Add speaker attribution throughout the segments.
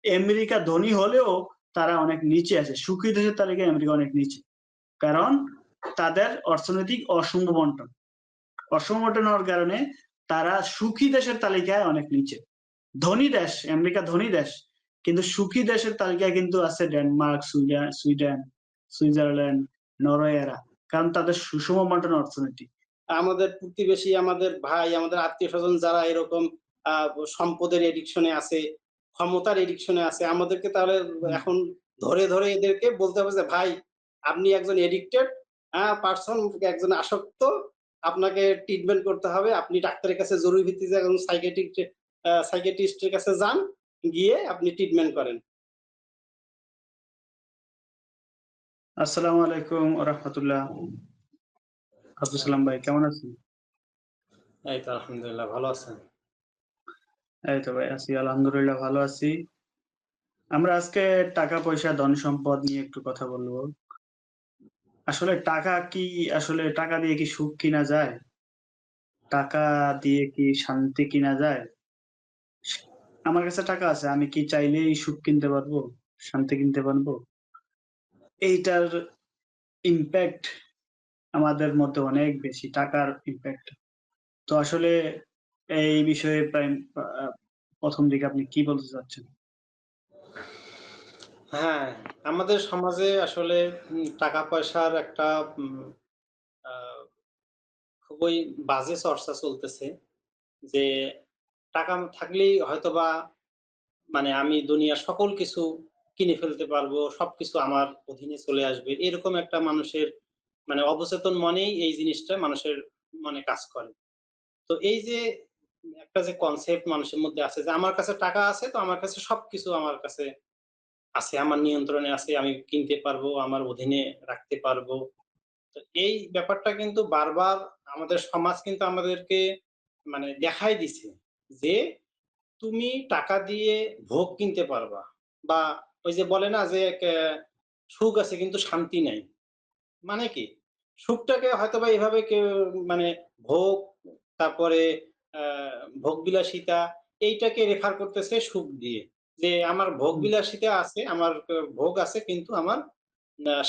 Speaker 1: America ধনী হলেও তারা অনেক নিচে আছে। সুখী দেশের তালিকায় আমেরিকা অনেক নিচে। কারণ তাদের অর্থনৈতিক অসম বন্টন। অসম বন্টন হওয়ার কারণে তারা সুখী দেশের তালিকায় অনেক নিচে। ধনী দেশ, আমেরিকা ধনী দেশ। কিন্তু সুখী দেশের তালিকায় কিন্তু আছে ডেনমার্ক, সুইডেন, সুইজারল্যান্ড, নরওয়ে এরা। কারণ তাদের সুষম বন্টন অর্থনীতি।
Speaker 2: আমাদের প্রতিবেশী, আমাদের ভাই, আমাদের আত্মীয়স্বজন যারা এরকম আ সম্পদের এডিকশন এ আছে, ক্ষমতার এডিকশন এ আছে, আমাদেরকে তাহলে
Speaker 1: হুম।
Speaker 2: এখন ধরে এদেরকে বলতে হবে যে, "ভাই, আপনি একজন এডিক্টেড পারসন, একজন আসক্ত। আপনাকে ট্রিটমেন্ট করতে হবে। আপনি ডাক্তারের কাছে জরুরি ভিত্তিতে একজন সাইকিয়াট্রিস্ট এর কাছে যান। গিয়ে আপনি ট্রিটমেন্ট করেন।"
Speaker 1: আসসালামু আলাইকুম ওয়া রাহমাতুল্লাহ। আব্দুল সালাম ভাই কেমন আছেন?
Speaker 2: এই তো আলহামদুলিল্লাহ, ভালো আছেন?
Speaker 1: এই তো ভাই আছি আলহামদুলিল্লাহ ভালো আছি। আমরা আজকে টাকা-পয়সা, ধন-সম্পদ নিয়ে একটু কথা বলব। আসলে টাকা কি আসলে টাকা দিয়ে কি সুখ কিনা যায়? টাকা দিয়ে কি শান্তি কিনা যায়? আমার কাছে টাকা আছে। আমি কি চাইলেই সুখ কিনতে পারবো? শান্তি কিনতে পারবো? এইটার ইমপ্যাক্ট আমাদের মধ্যে অনেক বেশি। টাকার ইমপ্যাক্ট। তো আসলে এই বিষয়ে আ ১ম দিকে আপনি কি বলতে চাচ্ছেন?
Speaker 2: হ্যাঁ, আমাদের সমাজে আসলে টাকা-পয়সার একটা উম আ খুবই বাজে চর্চা চলতেছে। যে টাকা থাকলেই হয়তোবা মানে আমি দুনিয়ার সকল কিছু কিনে ফেলতে পারবো। সবকিছু আমার অধীনে চলে আসবে। এরকম একটা মানুষের মানে অবচেতন মনেই এই জিনিসটা মানুষের মনে কাজ করে। তো এই যে একটা যে কনসেপ্ট মানুষের মধ্যে আছে যে আমার কাছে টাকা আছে, তো আমার কাছে সবকিছু আমার কাছে আছে। আমার নিয়ন্ত্রণে আছে। আমি কিনতে পারবো, আমার অধীনে রাখতে পারবো। তো এই ব্যাপারটা কিন্তু বারবার আমাদের সমাজ কিন্তু আমাদেরকে মানে দেখাই দিছে যে তুমি টাকা দিয়ে ভোগ কিনতে পারবা। বা ওই যে বলে না যে সুখ আছে কিন্তু শান্তি নাই। মানে কি? সুখটাকে হয়তোবা এভাবে কেউ মানে ভোগ, তারপরে আ ভোগবিলাসিতা এইটাকে রেফার করতেছে সুখ দিয়ে। যে আমার
Speaker 1: হুম,
Speaker 2: ভোগবিলাসিতা আছে, আমার ভোগ আছে, কিন্তু আমার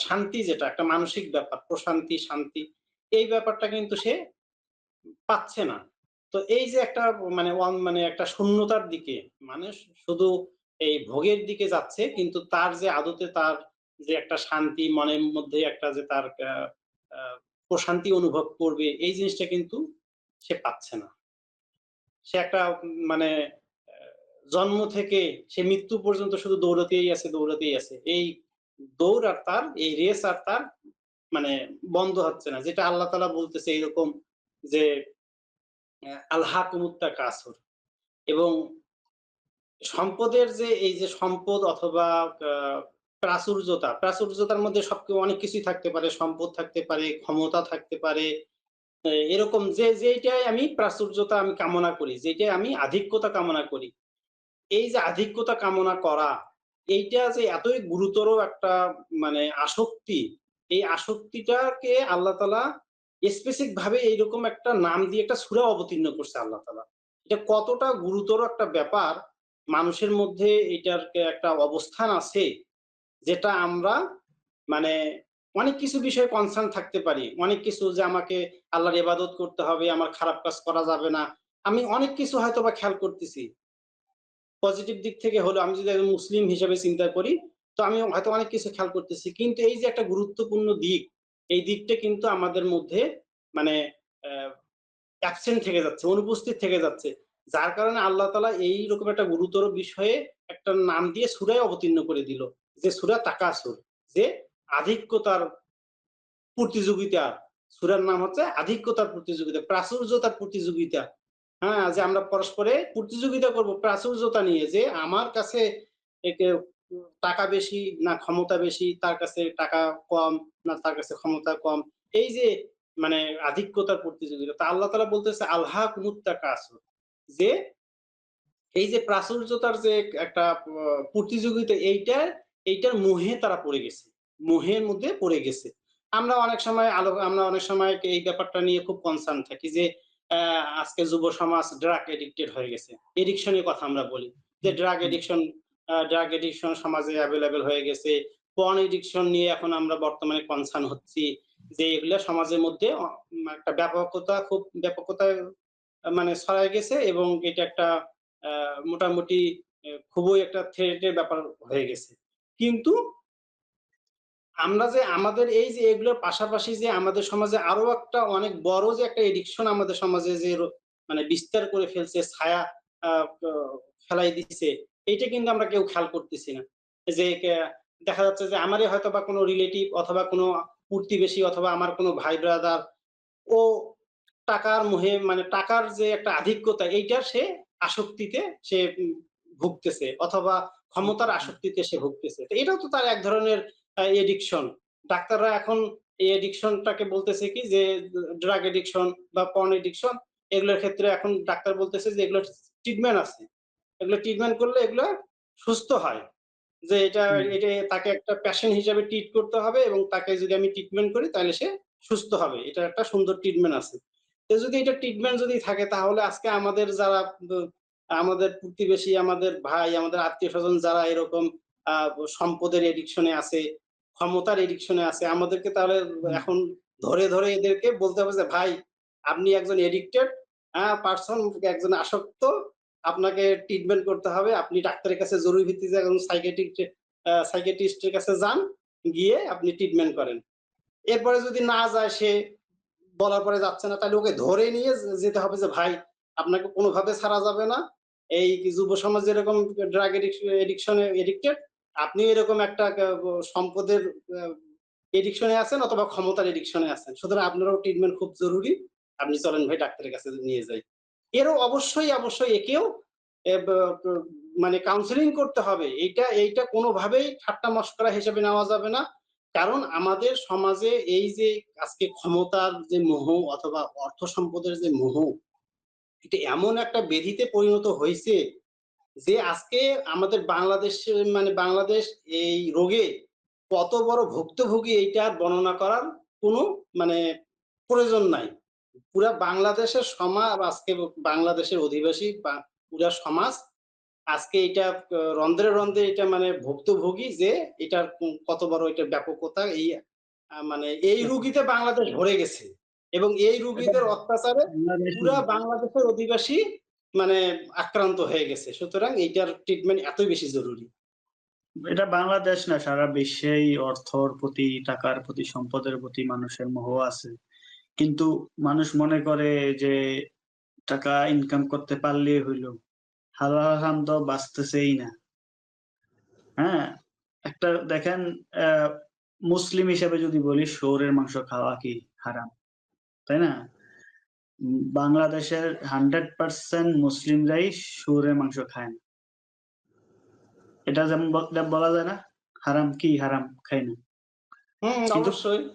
Speaker 2: শান্তি, যেটা একটা মানসিক ব্যাপার, প্রশান্তি, শান্তি, এই ব্যাপারটা কিন্তু সে পাচ্ছে না। তো এই যে একটা মানে মানে একটা শূন্যতার দিকে মানুষ শুধু এই ভোগের দিকে যাচ্ছে, কিন্তু তার যে আদতে তার যে একটা শান্তি মনের মধ্যে, একটা যে তার আ প্রশান্তি অনুভব করবে, এই জিনিসটা কিন্তু সে পাচ্ছে না। সে একটা মানে আ জন্ম থেকে সে মৃত্যু পর্যন্ত শুধু দৌড়াতেই আছে, দৌড়াতেই আছে। এই দৌড় আর তার এই রেস আর তার মানে বন্ধ হচ্ছে না। যেটা আল্লাহ তাআলা বলতেছে এরকম যে আলহাকুমুত তাকাসুর, এবং সম্পদের যে এই যে সম্পদ অথবা আ প্রাচুর্যতার মধ্যে অনেক কিছুই থাকতে পারে। সম্পদ থাকতে পারে, ক্ষমতা থাকতে পারে। এরকম যেইটাই আমি প্রাচুর্যতা আমি কামনা করি, যেইটাই আমি আধিক্যতা কামনা করি। এই যে আধিক্যতা কামনা করা, এইটা যে এতই গুরুতর একটা মানে আসক্তি, এই আসক্তিটাকে আল্লাহ তাআলা স্পেসিফিক ভাবে এইরকম একটা নাম দিয়ে একটা সূরা অবতীর্ণ করছে আল্লাহ তাআলা। এটা কতটা গুরুতর একটা ব্যাপার, মানুষের মধ্যে এটার একটা অবস্থান আছে, যেটা আমরা মানে অনেক কিছু বিষয়ে কনসার্ন থাকতে পারি। অনেক কিছু যে আমাকে আল্লাহর ইবাদত করতে হবে, আমার খারাপ কাজ করা যাবে না। আমি অনেক কিছু হয়তোবা খেয়াল করতেছি। পজিটিভ দিক থেকে হলেও আমি যদি একজন মুসলিম হিসেবে চিন্তা করি, তো আমি হয়তো অনেক কিছু খেয়াল করতেছি। কিন্তু এই যে একটা গুরুত্বপূর্ণ দিক, এই দিকটা কিন্তু আমাদের মধ্যে মানে অ্যা অ্যাবসেন্ট থেকে যাচ্ছে, অনুপস্থিত থেকে যাচ্ছে। যার কারণে আল্লাহ তাআলা এইরকম একটা গুরুতর বিষয়ে একটা নাম দিয়ে সূরায় অবতীর্ণ করে দিল। যে সূরা তাকাসুর, যে আধিক্যতার প্রতিযোগিতা। সূরার নাম হচ্ছে আধিক্যতার প্রতিযোগিতা, প্রাচুর্যতার প্রতিযোগিতা। হ্যাঁ? যে আমরা পরস্পরে প্রতিযোগিতা করব প্রাচুর্যতা নিয়ে, যে আমার কাছে একে টাকা বেশি না ক্ষমতা বেশি, তার কাছে টাকা কম না তার কাছে ক্ষমতা কম। এই যে মানে আধিক্যতার প্রতিযোগিতা। তা আল্লাহ তাআলা বলতেছে আলহাকুমুত তাকাসুর, যে এই যে প্রাচুর্যতার যে একটা প্রতিযোগিতা, এইটার মোহে তারা পড়ে গেছে। মোহের মধ্যে পড়ে গেছে। আমরা অনেক সময় এই ব্যাপারটা নিয়ে খুব কনসার্ন থাকি যে আজকে যুব সমাজ ড্রাগ এডিক্টেড হয়ে গেছে। এডিকশন এর কথা আমরা বলি। যে
Speaker 1: হুম,
Speaker 2: ড্রাগ
Speaker 1: হুম,
Speaker 2: এডিকশন ড্রাগ এডিকশন সমাজে অ্যাভেলেবল হয়ে গেছে। পর্ন এডিকশন নিয়ে এখন আমরা বর্তমানে কনসার্ন হচ্ছি যে এগুলা সমাজের মধ্যে একটা খুব ব্যাপকতা মানে ছড়ায় গেছে এবং এটা একটা মোটামুটি খুবই একটা থ্রেট এর ব্যাপার হয়ে গেছে। কিন্তু আমরা যে আমাদের এই যে এগুলোর পাশাপাশি যে আমাদের সমাজে আরো একটা অনেক বড় যে একটা এডিকশন আমাদের সমাজে যে মানে বিস্তার করে ফেলছে, ছায়া আ ক ফেলাই দিচ্ছে, এইটা কিন্তু আমরা কেউ খেয়াল করতেছি না। যে দেখা যাচ্ছে যে আমারই হয়তোবা কোনো রিলেটিভ অথবা কোনো প্রতিবেশী অথবা আমার কোনো ভাই ব্রাদার ও টাকার মোহে মানে টাকার যে একটা আধিক্যতা এইটার সে আসক্তিতে সে ভুগতেছে অথবা ক্ষমতার আসক্তিতে সে ভুগতেছে। তো এটাও তো তার এক ধরনের এডিকশন। ডাক্তাররা এখন এই এডিকশনটাকে বলতেছে কি যে ড্রাগ এডিকশন বা পর্ন এডিকশন এগুলোর ক্ষেত্রে এখন ডাক্তার বলতেছে যে এগুলোর ট্রিটমেন্ট আছে। এগুলো ট্রিটমেন্ট করলে এগুলো সুস্থ হয়। যে
Speaker 1: হুম,
Speaker 2: এটা তাকে একটা প্যাশন হিসাবে ট্রিট করতে হবে এবং তাকে যদি আমি ট্রিটমেন্ট করি তাহলে সে সুস্থ হবে। এটার একটা সুন্দর ট্রিটমেন্ট আছে। তো যদি এটা ট্রিটমেন্ট যদি থাকে তাহলে আজকে আমাদের যারা আমাদের প্রতিবেশী, আমাদের ভাই, আমাদের আত্মীয়স্বজন যারা এরকম আ সম্পদের এডিকশন এ আছে, ক্ষমতার এডিকশন এ আছে, আমাদেরকে তাহলে
Speaker 1: হুম।
Speaker 2: এখন ধরে এদেরকে বলতে হবে যে, "ভাই, আপনি একজন এডিক্টেড পারসন, একজন আসক্ত। আপনাকে ট্রিটমেন্ট করতে হবে। আপনি ডাক্তারের কাছে জরুরি ভিত্তিতে একজন সাইকিয়াট্রিস্ট এর কাছে যান। গিয়ে আপনি ট্রিটমেন্ট করেন।" এরপরে যদি না যায় সে বলার পরে যাচ্ছে না, তাহলে ওকে ধরে নিয়ে যেতে হবে যে, "ভাই, আপনাকে কোনোভাবে ছাড়া যাবে না। এই যুব সমাজ যেরকম ড্রাগ এডিকশন এ এডিক্টেড, আপনিও এরকম একটা সম্পদের আ এডিকশন এ আছেন অথবা ক্ষমতার এডিকশন এ আছেন। সুতরাং আপনারও ট্রিটমেন্ট খুব জরুরি। আপনি চলেন ভাই ডাক্তারের কাছে নিয়ে যাই।" এরও অবশ্যই একেও এ ব ব মানে কাউন্সেলিং করতে হবে। এইটা কোনোভাবেই ঠাট্টা মশকরা হিসেবে নেওয়া যাবে না। কারণ আমাদের সমাজে এই যে আজকে ক্ষমতার যে মোহ অথবা অর্থ সম্পদের যে মোহ, এটা এমন একটা ব্যাধিতে পরিণত হইছে যে আজকে আমাদের বাংলাদেশে মানে বাংলাদেশ এই রোগে কত বড় ভুক্তভোগী এইটার বর্ণনা করার কোনো মানে প্রয়োজন নাই। পুরা বাংলাদেশের আজকে বাংলাদেশের অধিবাসী বা পুরা সমাজ আজকে এটা রন্ধ্রে এটা মানে ভুক্তভোগী যে এটার কত বড় এটার ব্যাপকতা এই মানে এই রুগীতে বাংলাদেশ ভরে গেছে এবং এই
Speaker 1: এটা
Speaker 2: রুগীদের অত্যাচারে
Speaker 1: বাংলাদেশের
Speaker 2: পুরা বাংলাদেশের অধিবাসী মানে আক্রান্ত হয়ে গেছে। সুতরাং এইটার ট্রিটমেন্ট এতই বেশি জরুরি।
Speaker 1: এটা বাংলাদেশ না, সারা বিশ্বেই অর্থর প্রতি, টাকার প্রতি, সম্পদের প্রতি মানুষের মোহ আছে। কিন্তু মানুষ মনে করে যে টাকা ইনকাম করতে পারলেই হইল। হালাল হারাম তো বাঁচতেছেই না। হ্যাঁ? একটা দেখেন, অ্যা মুসলিম হিসেবে যদি বলি শুয়োরের মাংস খাওয়া কি হারাম, তাই না? বাংলাদেশের 100% মুসলিমরাই শুয়োরের মাংস খায় না। এটা যেমন বলা যায় না? হারাম কি হারাম খাই না।
Speaker 2: হুম,
Speaker 1: কিন্তু
Speaker 2: অবশ্যই।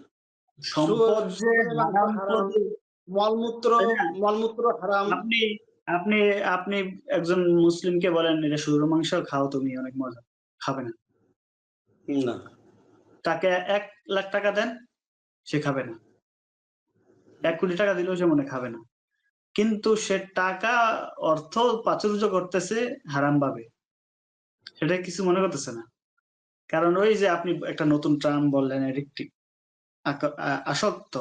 Speaker 1: সম্পদ যে
Speaker 2: শুয়োরের মাংস
Speaker 1: হারাম
Speaker 2: হারাম,
Speaker 1: পদে,
Speaker 2: মলমূত্র
Speaker 1: তাই না?
Speaker 2: মলমূত্র হারাম।
Speaker 1: আপনি আপনি আপনি একজন মুসলিমকে বলেন, "এটা শুয়োরের মাংস খাও তুমি, অনেক মজা।" খাবে না।
Speaker 2: না।
Speaker 1: তাকে ৳১,০০,০০০ দেন, সে খাবে না। ৳১,০০,০০,০০০ দিলেও সে মনে খাবে না। কিন্তু সে টাকা, অর্থ প্রাচুর্য করতেছে হারামভাবে। সেটা কিছু মনে করতেছে না। কারণ ওই যে আপনি একটা নতুন টার্ম বললেন, অ্যাডিক্টিভ, আসক্ত।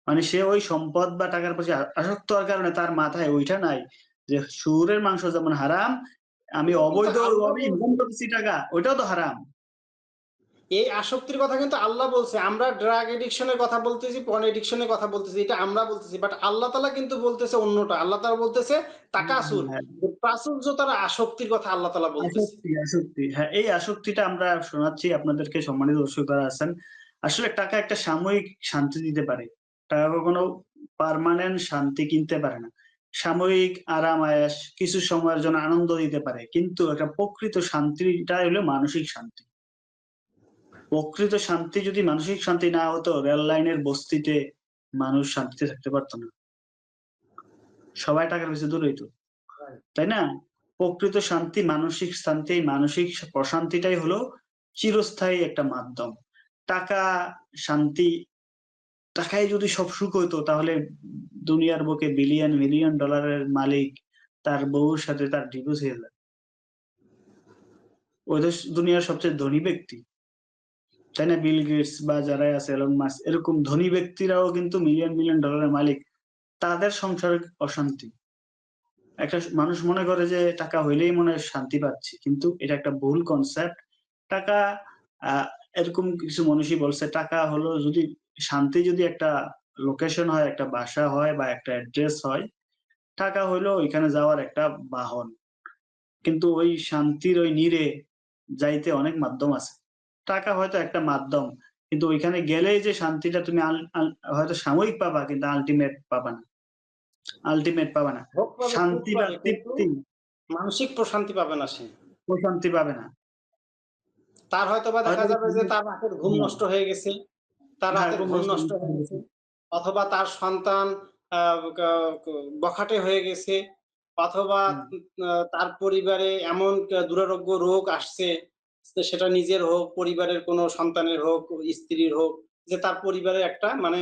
Speaker 1: মানে সে ওই সম্পদ বা টাকার প্রতি আসক্ত হওয়ার কারণে তার মাথায় ওইটা নাই যে শুয়োরের মাংস যেমন হারাম, আমি
Speaker 2: এটা কিন্তু আল্লাহ
Speaker 1: অবৈধভাবে ইনকাম
Speaker 2: বলছে।
Speaker 1: করতেছি টাকা, ওইটাও তো হারাম।
Speaker 2: এই আসক্তির কথা কিন্তু আল্লাহ বলছে। আমরা ড্রাগ এডিকশন এর কথা বলতেছি, পর্ন এডিকশন এর কথা বলতেছি। এটা আমরা বলতেছি। বাট আল্লাহ তাআলা কিন্তু বলতেছে অন্যটা। আল্লাহ তাআলা বলতেছে তাকাসুর।
Speaker 1: হ্যাঁ,
Speaker 2: যে প্রাচুর্যতার আসক্তির কথা আল্লাহ তাআলা বলতেছে।
Speaker 1: আসক্তি। হ্যাঁ, এই আসক্তিটা আমরা শোনাচ্ছি আপনাদেরকে, সম্মানিত দর্শক যারা আছেন। আসলে টাকা একটা সাময়িক শান্তি দিতে পারে। টাকা কখনো পার্মানেন্ট শান্তি কিনতে পারে না। সাময়িক আরাম-আয়েশ, কিছু সময়ের জন্য আনন্দ দিতে পারে। কিন্তু একটা প্রকৃত শান্তিটা হলো মানসিক শান্তি। প্রকৃত শান্তি যদি মানসিক শান্তি না হতো, রেল লাইনের বস্তিতে মানুষ শান্তিতে থাকতে পারত না। সবাই টাকার পিছে দৌড়াইত। তাই না? প্রকৃত শান্তি, মানসিক শান্তি, মানসিক প্রশান্তিটাই হলো চিরস্থায়ী একটা মাধ্যম। টাকা, শান্তি, টাকায় যদি সব সুখ হইতো তাহলে দুনিয়ার বুকে বিলিয়ন, মিলিয়ন ডলারের মালিক তার বউর সাথে তার ডিভোর্স হয়ে যায়। ওদের দুনিয়ার সবচেয়ে ধনী ব্যক্তি। তাই না? বিল গেটস বা যারাই আছে এলন মাস্ক এরকম ধনী ব্যক্তিরাও কিন্তু মিলিয়ন, মিলিয়ন ডলারের মালিক। তাদের সংসারে অশান্তি। একটা মানুষ মনে করে যে টাকা হইলেই মনে হয় শান্তি পাচ্ছি। কিন্তু এটা একটা ভুল কনসেপ্ট। টাকা আ এরকম কিছু মানুষই বলছে টাকা হলো যদি শান্তি যদি একটা লোকেশন হয়, একটা বাসা হয় বা একটা অ্যাড্রেস হয়, টাকা হইলো ওইখানে যাওয়ার একটা বাহন। কিন্তু ওই শান্তির ওই নীড়ে যাইতে অনেক মাধ্যম আছে। টাকা হয়তো একটা মাধ্যম। কিন্তু ওইখানে গেলেই যে শান্তিটা তুমি আল আল হয়তো সাময়িক পাবা কিন্তু আল্টিমেট পাবা না। আল্টিমেট পাবা না।
Speaker 2: ভোগ পাবে, সুখ
Speaker 1: শান্তি বা
Speaker 2: পাবে, কিন্তু
Speaker 1: তৃপ্তি,
Speaker 2: মানসিক প্রশান্তি পাবে না সে।
Speaker 1: প্রশান্তি পাবে না।
Speaker 2: তার হয়তোবা দেখা
Speaker 1: হয়তো
Speaker 2: যাবে যে তার রাতের ঘুম
Speaker 1: হ্যাঁ,
Speaker 2: নষ্ট হয়ে গেছে। তার
Speaker 1: হ্যাঁ,
Speaker 2: রাতের
Speaker 1: ঘুম
Speaker 2: ঘুম
Speaker 1: নষ্ট
Speaker 2: নষ্ট হয়ে গেছে। অথবা তার সন্তান আ ক ক বখাটে হয়ে গেছে। অথবা
Speaker 1: হুম,
Speaker 2: তার পরিবারে এমন দুরারোগ্য রোগ আসছে, সেটা নিজের হোক, পরিবারের কোনো সন্তানের হোক, স্ত্রীর হোক, যে তার পরিবারে একটা মানে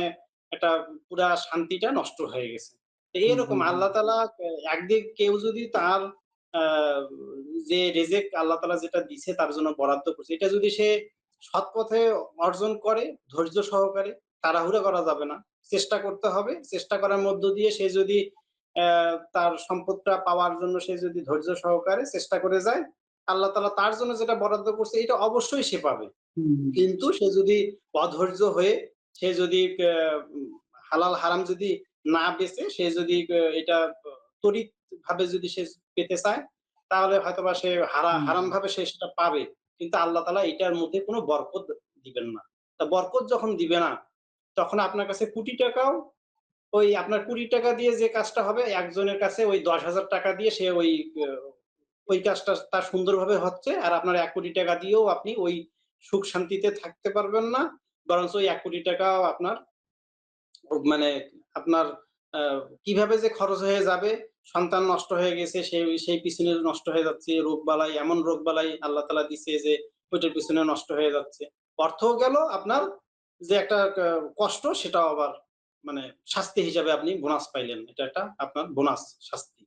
Speaker 2: একটা পুরা শান্তিটা নষ্ট হয়ে গেছে। তো
Speaker 1: হুম,
Speaker 2: এরকম
Speaker 1: হুম, হুম,
Speaker 2: আল্লাহ তাআলা একদিক কেউ যদি তার আ যে রিজিক আল্লাহ তাআলা যেটা দিছে তার জন্য বরাদ্দ করছে, এটা যদি সে সৎ পথে অর্জন করে, ধৈর্য সহকারে, তাড়াহুড়া করা যাবে না। চেষ্টা করতে হবে। চেষ্টা করার মধ্য দিয়ে সে যদি তার সম্পদটা পাওয়ার জন্য সে যদি ধৈর্য সহকারে চেষ্টা করে যায়, আল্লাহ তাআলা তার জন্য যেটা বরাদ্দ করছে এটা অবশ্যই সে পাবে।
Speaker 1: হুম,
Speaker 2: কিন্তু সে যদি অধৈর্য হয়ে সে যদি উম হালাল হারাম যদি না বেছে সে যদি এটা তড়িৎভাবে যদি সে পেতে চায়, তাহলে হয়তোবা সে
Speaker 1: হুম,
Speaker 2: হারামভাবে সে সেটা পাবে। কিন্তু আল্লাহ তাআলা এটার মধ্যে কোনো বরকত দিবেন না। তা বরকত যখন দিবে না, তখন আপনার কাছে কোটি টাকাও ওই আপনার ৳২০ দিয়ে যে কাজটা হবে একজনের কাছে ওই ৳১০,০০০ দিয়ে সে আ ওই কাজটা তার সুন্দরভাবে হচ্ছে। আর আপনার ৳১,০০,০০,০০০ দিয়েও আপনি ওই সুখ শান্তিতে থাকতে পারবেন না। বরঞ্চ ওই ৳১,০০,০০,০০০ আপনার মানে আপনার আ কিভাবে যে খরচ হয়ে যাবে, সন্তান নষ্ট হয়ে গেছে সেই পিছনে নষ্ট হয়ে যাচ্ছে। রোগবালাই এমন রোগবালাই আল্লাহ তাআলা দিছে যে ওইটার পিছনে নষ্ট হয়ে যাচ্ছে। অর্থও গেল আপনার যে একটা কষ্ট সেটাও আবার মানে শাস্তি হিসাবে আপনি বোনাস পাইলেন। এটা একটা আপনার বোনাস শাস্তি।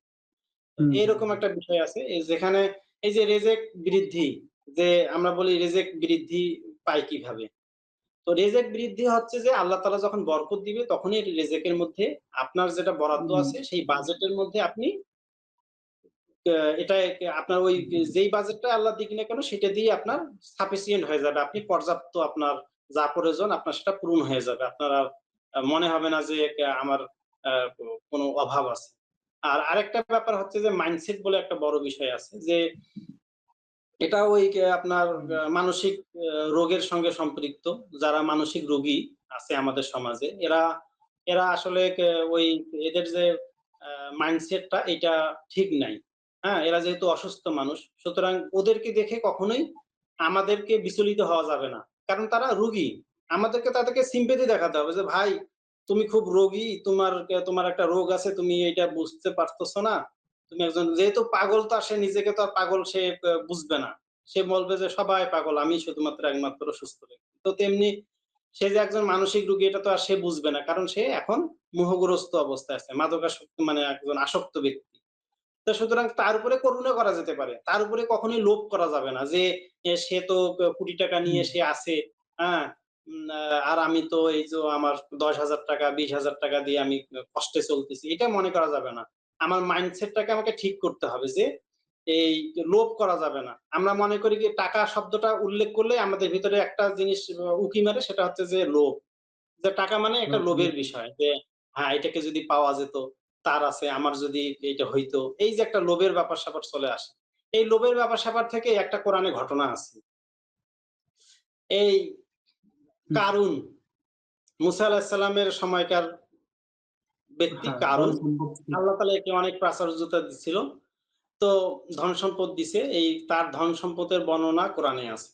Speaker 2: তো
Speaker 1: হুম, হুম,
Speaker 2: এইরকম একটা বিষয় আছে। যেখানে এই যে রেজেক বৃদ্ধি, যে আমরা বলি রেজেক বৃদ্ধি পাই কিভাবে? তো রেজেক বৃদ্ধি হচ্ছে যে আল্লাহ তাআলা যখন বরকত দিবে তখনই রেজেকের মধ্যে আপনার যেটা বরাদ্দ
Speaker 1: হুম,
Speaker 2: আছে সেই বাজেটের মধ্যে আপনি আ এটা আপনার ওই যেই বাজেটটা আল্লাহ দিক না কেন সেটা দিয়ে আপনার সাফিসিয়েন্ট হয়ে যাবে। আপনি পর্যাপ্ত আপনার যা প্রয়োজন আপনার সেটা পূরণ হয়ে যাবে। আপনার আর মনে হবে না যে আমার আ কোনো অভাব আছে। আর আরেকটা ব্যাপার হচ্ছে যে মাইন্ডসেট বলে একটা বড় বিষয় আছে যে এটা ওই আপনার
Speaker 1: হুম,
Speaker 2: মানসিক রোগের সঙ্গে সম্পৃক্ত। যারা মানসিক রোগী আছে আমাদের সমাজে, এরা এরা আসলে ওই এদের যে আ মাইন্ডসেটটা এটা ঠিক নাই। হ্যাঁ? এরা যেহেতু অসুস্থ মানুষ, সুতরাং ওদেরকে দেখে কখনোই আমাদেরকে বিচলিত হওয়া যাবে না। কারণ তারা রোগী। আমাদেরকে তাদেরকে sympathy দেখাতে হবে যে, "ভাই, তুমি খুব রোগী, তোমার একটা রোগ আছে, তুমি এটা বুঝতে পারতেছ না। তুমি একজন" যেহেতু পাগল, তো আর সে নিজেকে তো আর পাগল সে বুঝবে না। সে বলবে যে সবাই পাগল, আমিই শুধুমাত্র একমাত্র সুস্থ ব্যক্তি। তো তেমনি সে যে একজন মানসিক রোগী এটা তো আর সে বুঝবে না। কারণ সে এখন মোহগ্রস্ত অবস্থায় আছে। মাদকাসক্ত মানে একজন আসক্ত ব্যক্তি। তো সুতরাং তার উপরে করুণা করা যেতে পারে। তার উপরে কখনোই লোভ করা যাবে না যে সে তো কোটি টাকা নিয়ে
Speaker 1: হুম,
Speaker 2: সে আছে, হ্যাঁ? উম আ আর আমি তো এই যে আমার ৳১০,০০০ ৳২০,০০০ দিয়ে আমি কষ্টে চলতেছি। এটা মনে করা যাবে না। আমার মাইন্ডসেটটাকে আমাকে ঠিক করতে হবে যে এই লোভ করা যাবে না। আমরা মনে করি কি টাকা শব্দটা উল্লেখ করলে আমাদের ভিতরে একটা জিনিস উকি মারে, সেটা হচ্ছে যে লোভ। যে টাকা মানে একটা
Speaker 1: হুম, হুম,
Speaker 2: লোভের বিষয়। যে হ্যাঁ, এটাকে যদি পাওয়া যেত, তার আছে, আমার যদি এইটা হইতো। এই যে একটা লোভের ব্যাপার-স্যাপার চলে আসে। এই লোভের ব্যাপার-স্যাপার থেকে একটা কোরআনে ঘটনা আছে। এই
Speaker 1: হুম,
Speaker 2: কারুন, মুসা আলাইহিস সালামের সময়কার ব্যক্তি
Speaker 1: হ্যাঁ, ধন
Speaker 2: কারুন।
Speaker 1: সম্পত্তি।
Speaker 2: আল্লাহ তাআলা একে অনেক প্রাচুর্যতা দিছিল। তো ধন সম্পদ দিছে। এই তার ধন সম্পদের বর্ণনা কোরআনে আছে।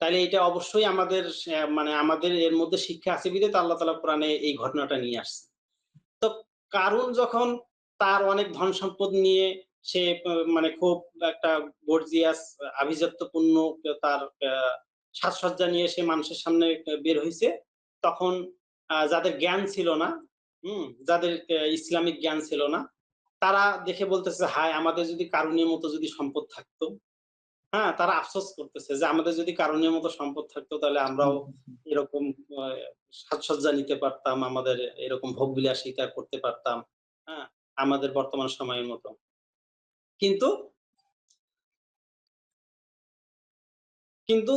Speaker 2: তাইলে এটা অবশ্যই আমাদের মানে আমাদের এর মধ্যে শিক্ষা আছে বিধায় তো আল্লাহ তাআলা কোরআনে এই ঘটনাটা নিয়ে আসছে। তো কারুন যখন তার অনেক ধন সম্পদ নিয়ে সে মানে খুব একটা গর্জিয়াস আভিজাত্যপূর্ণ তার সাজসজ্জা নিয়ে সে মানুষের সামনে বের হইছে। তখন যাদের জ্ঞান ছিল না, যাদের ইসলামিক জ্ঞান ছিল না, তারা দেখে বলতেছে, "হায়! আমাদের যদি কারুনের মতো যদি সম্পদ থাকতো।" হ্যাঁ, তারা আফসোস করতেছে যে আমাদের যদি কারুনের মতো সম্পদ থাকতো তাহলে আমরাও এরকম আ সাজসজ্জা নিতে পারতাম, আমাদের এরকম ভোগবিলাসিতা করতে পারতাম। হ্যাঁ? আমাদের বর্তমান সময়ের মতো। কিন্তু কিন্তু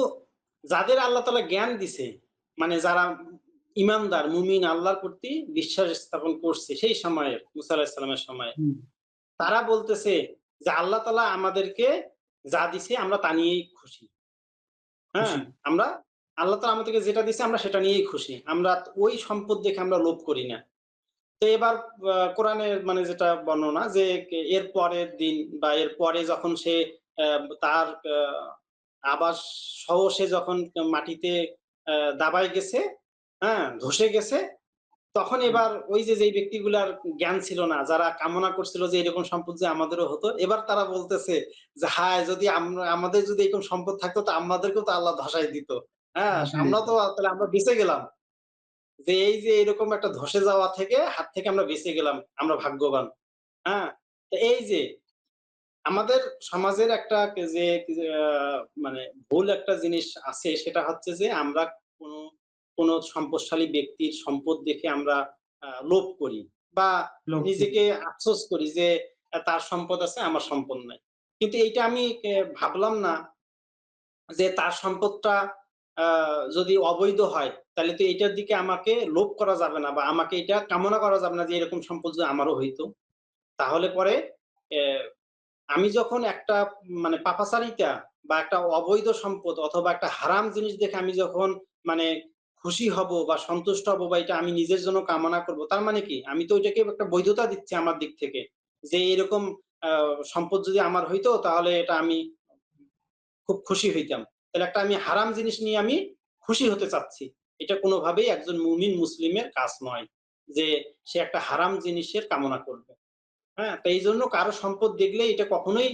Speaker 2: যাদের আল্লাহ তাআলা জ্ঞান দিছে, মানে যারা ঈমানদার, মুমিন আল্লাহর প্রতি বিশ্বাস স্থাপন করছে সেই সময়ে মুসা আলাইহিস সালামের সময়ে,
Speaker 1: হুম,
Speaker 2: তারা বলতেছে যে আল্লাহ তাআলা আমাদেরকে যা দিছে আমরা তা নিয়েই খুশি। হ্যাঁ?
Speaker 1: খুশি।
Speaker 2: আমরা আল্লাহ তাআলা আমাদেরকে যেটা দিছে আমরা সেটা নিয়েই খুশি। আমরা ওই সম্পদ দেখে আমরা লোভ করি না। তো এবার কোরআনের মানে যেটা বর্ণনা যে এর পরের দিন বা এর পরে যখন সে তার আবাস সহ সে যখন মাটিতে দাবায় গেছে, হ্যাঁ? ধসে গেছে, তখন
Speaker 1: হুম,
Speaker 2: এবার ওই যে যেই ব্যক্তিগুলার জ্ঞান ছিল না, যারা কামনা করছিল যে এরকম সম্পদ যে আমাদেরও হতো, এবার তারা বলতেছে যে, "হায়! যদি আমাদের যদি এরকম সম্পদ থাকতো তো আমাদেরকেও তো আল্লাহ ধসায় দিত। হ্যাঁ?
Speaker 1: ধসে
Speaker 2: আমরা
Speaker 1: যেত।
Speaker 2: তো তাহলে আমরা বেঁচে গেলাম।" যে এই যে এরকম একটা ধসে যাওয়া থেকে হাত থেকে আমরা বেঁচে গেলাম। আমরা ভাগ্যবান। হ্যাঁ? তো এই যে আমাদের সমাজের একটা যে মানে ভুল একটা জিনিস আছে সেটা হচ্ছে যে আমরা কোনো, কোনো সম্পদশালী ব্যক্তির সম্পদ দেখে আমরা লোভ করি বা
Speaker 1: লোভ করি।
Speaker 2: নিজেকে আফসোস করি যে তার সম্পদ আছে আমার সম্পদ নাই। কিন্তু এইটা আমি ভাবলাম না যে তার সম্পদটা আ যদি অবৈধ হয়, তাহলে তো এটার দিকে আমাকে লোভ করা যাবে না বা আমাকে এটা কামনা করা যাবে না যে এরকম সম্পদ যদি আমারও হইতো। তাহলে পরে অ্যা আমি যখন একটা মানে পাপাচারিতা বা একটা অবৈধ সম্পদ অথবা একটা হারাম জিনিস দেখে আমি যখন মানে খুশি হব বা সন্তুষ্ট হব বা এটা আমি নিজের জন্য কামনা করব, তার মানে কি? আমি তো ওইটাকে একটা বৈধতা দিচ্ছি আমার দিক থেকে। যে এরকম আ সম্পদ যদি আমার হইতো তাহলে এটা আমি খুব খুশি হইতাম। তাহলে একটা আমি হারাম জিনিস নিয়ে আমি খুশি হতে চাচ্ছি। এটা কোনোভাবেই একজন মুমিন মুসলিমের কাজ নয়। যে সে একটা হারাম জিনিসের কামনা করবে। হ্যাঁ? তো এইজন্য কারো সম্পদ দেখলে এটা কখনোই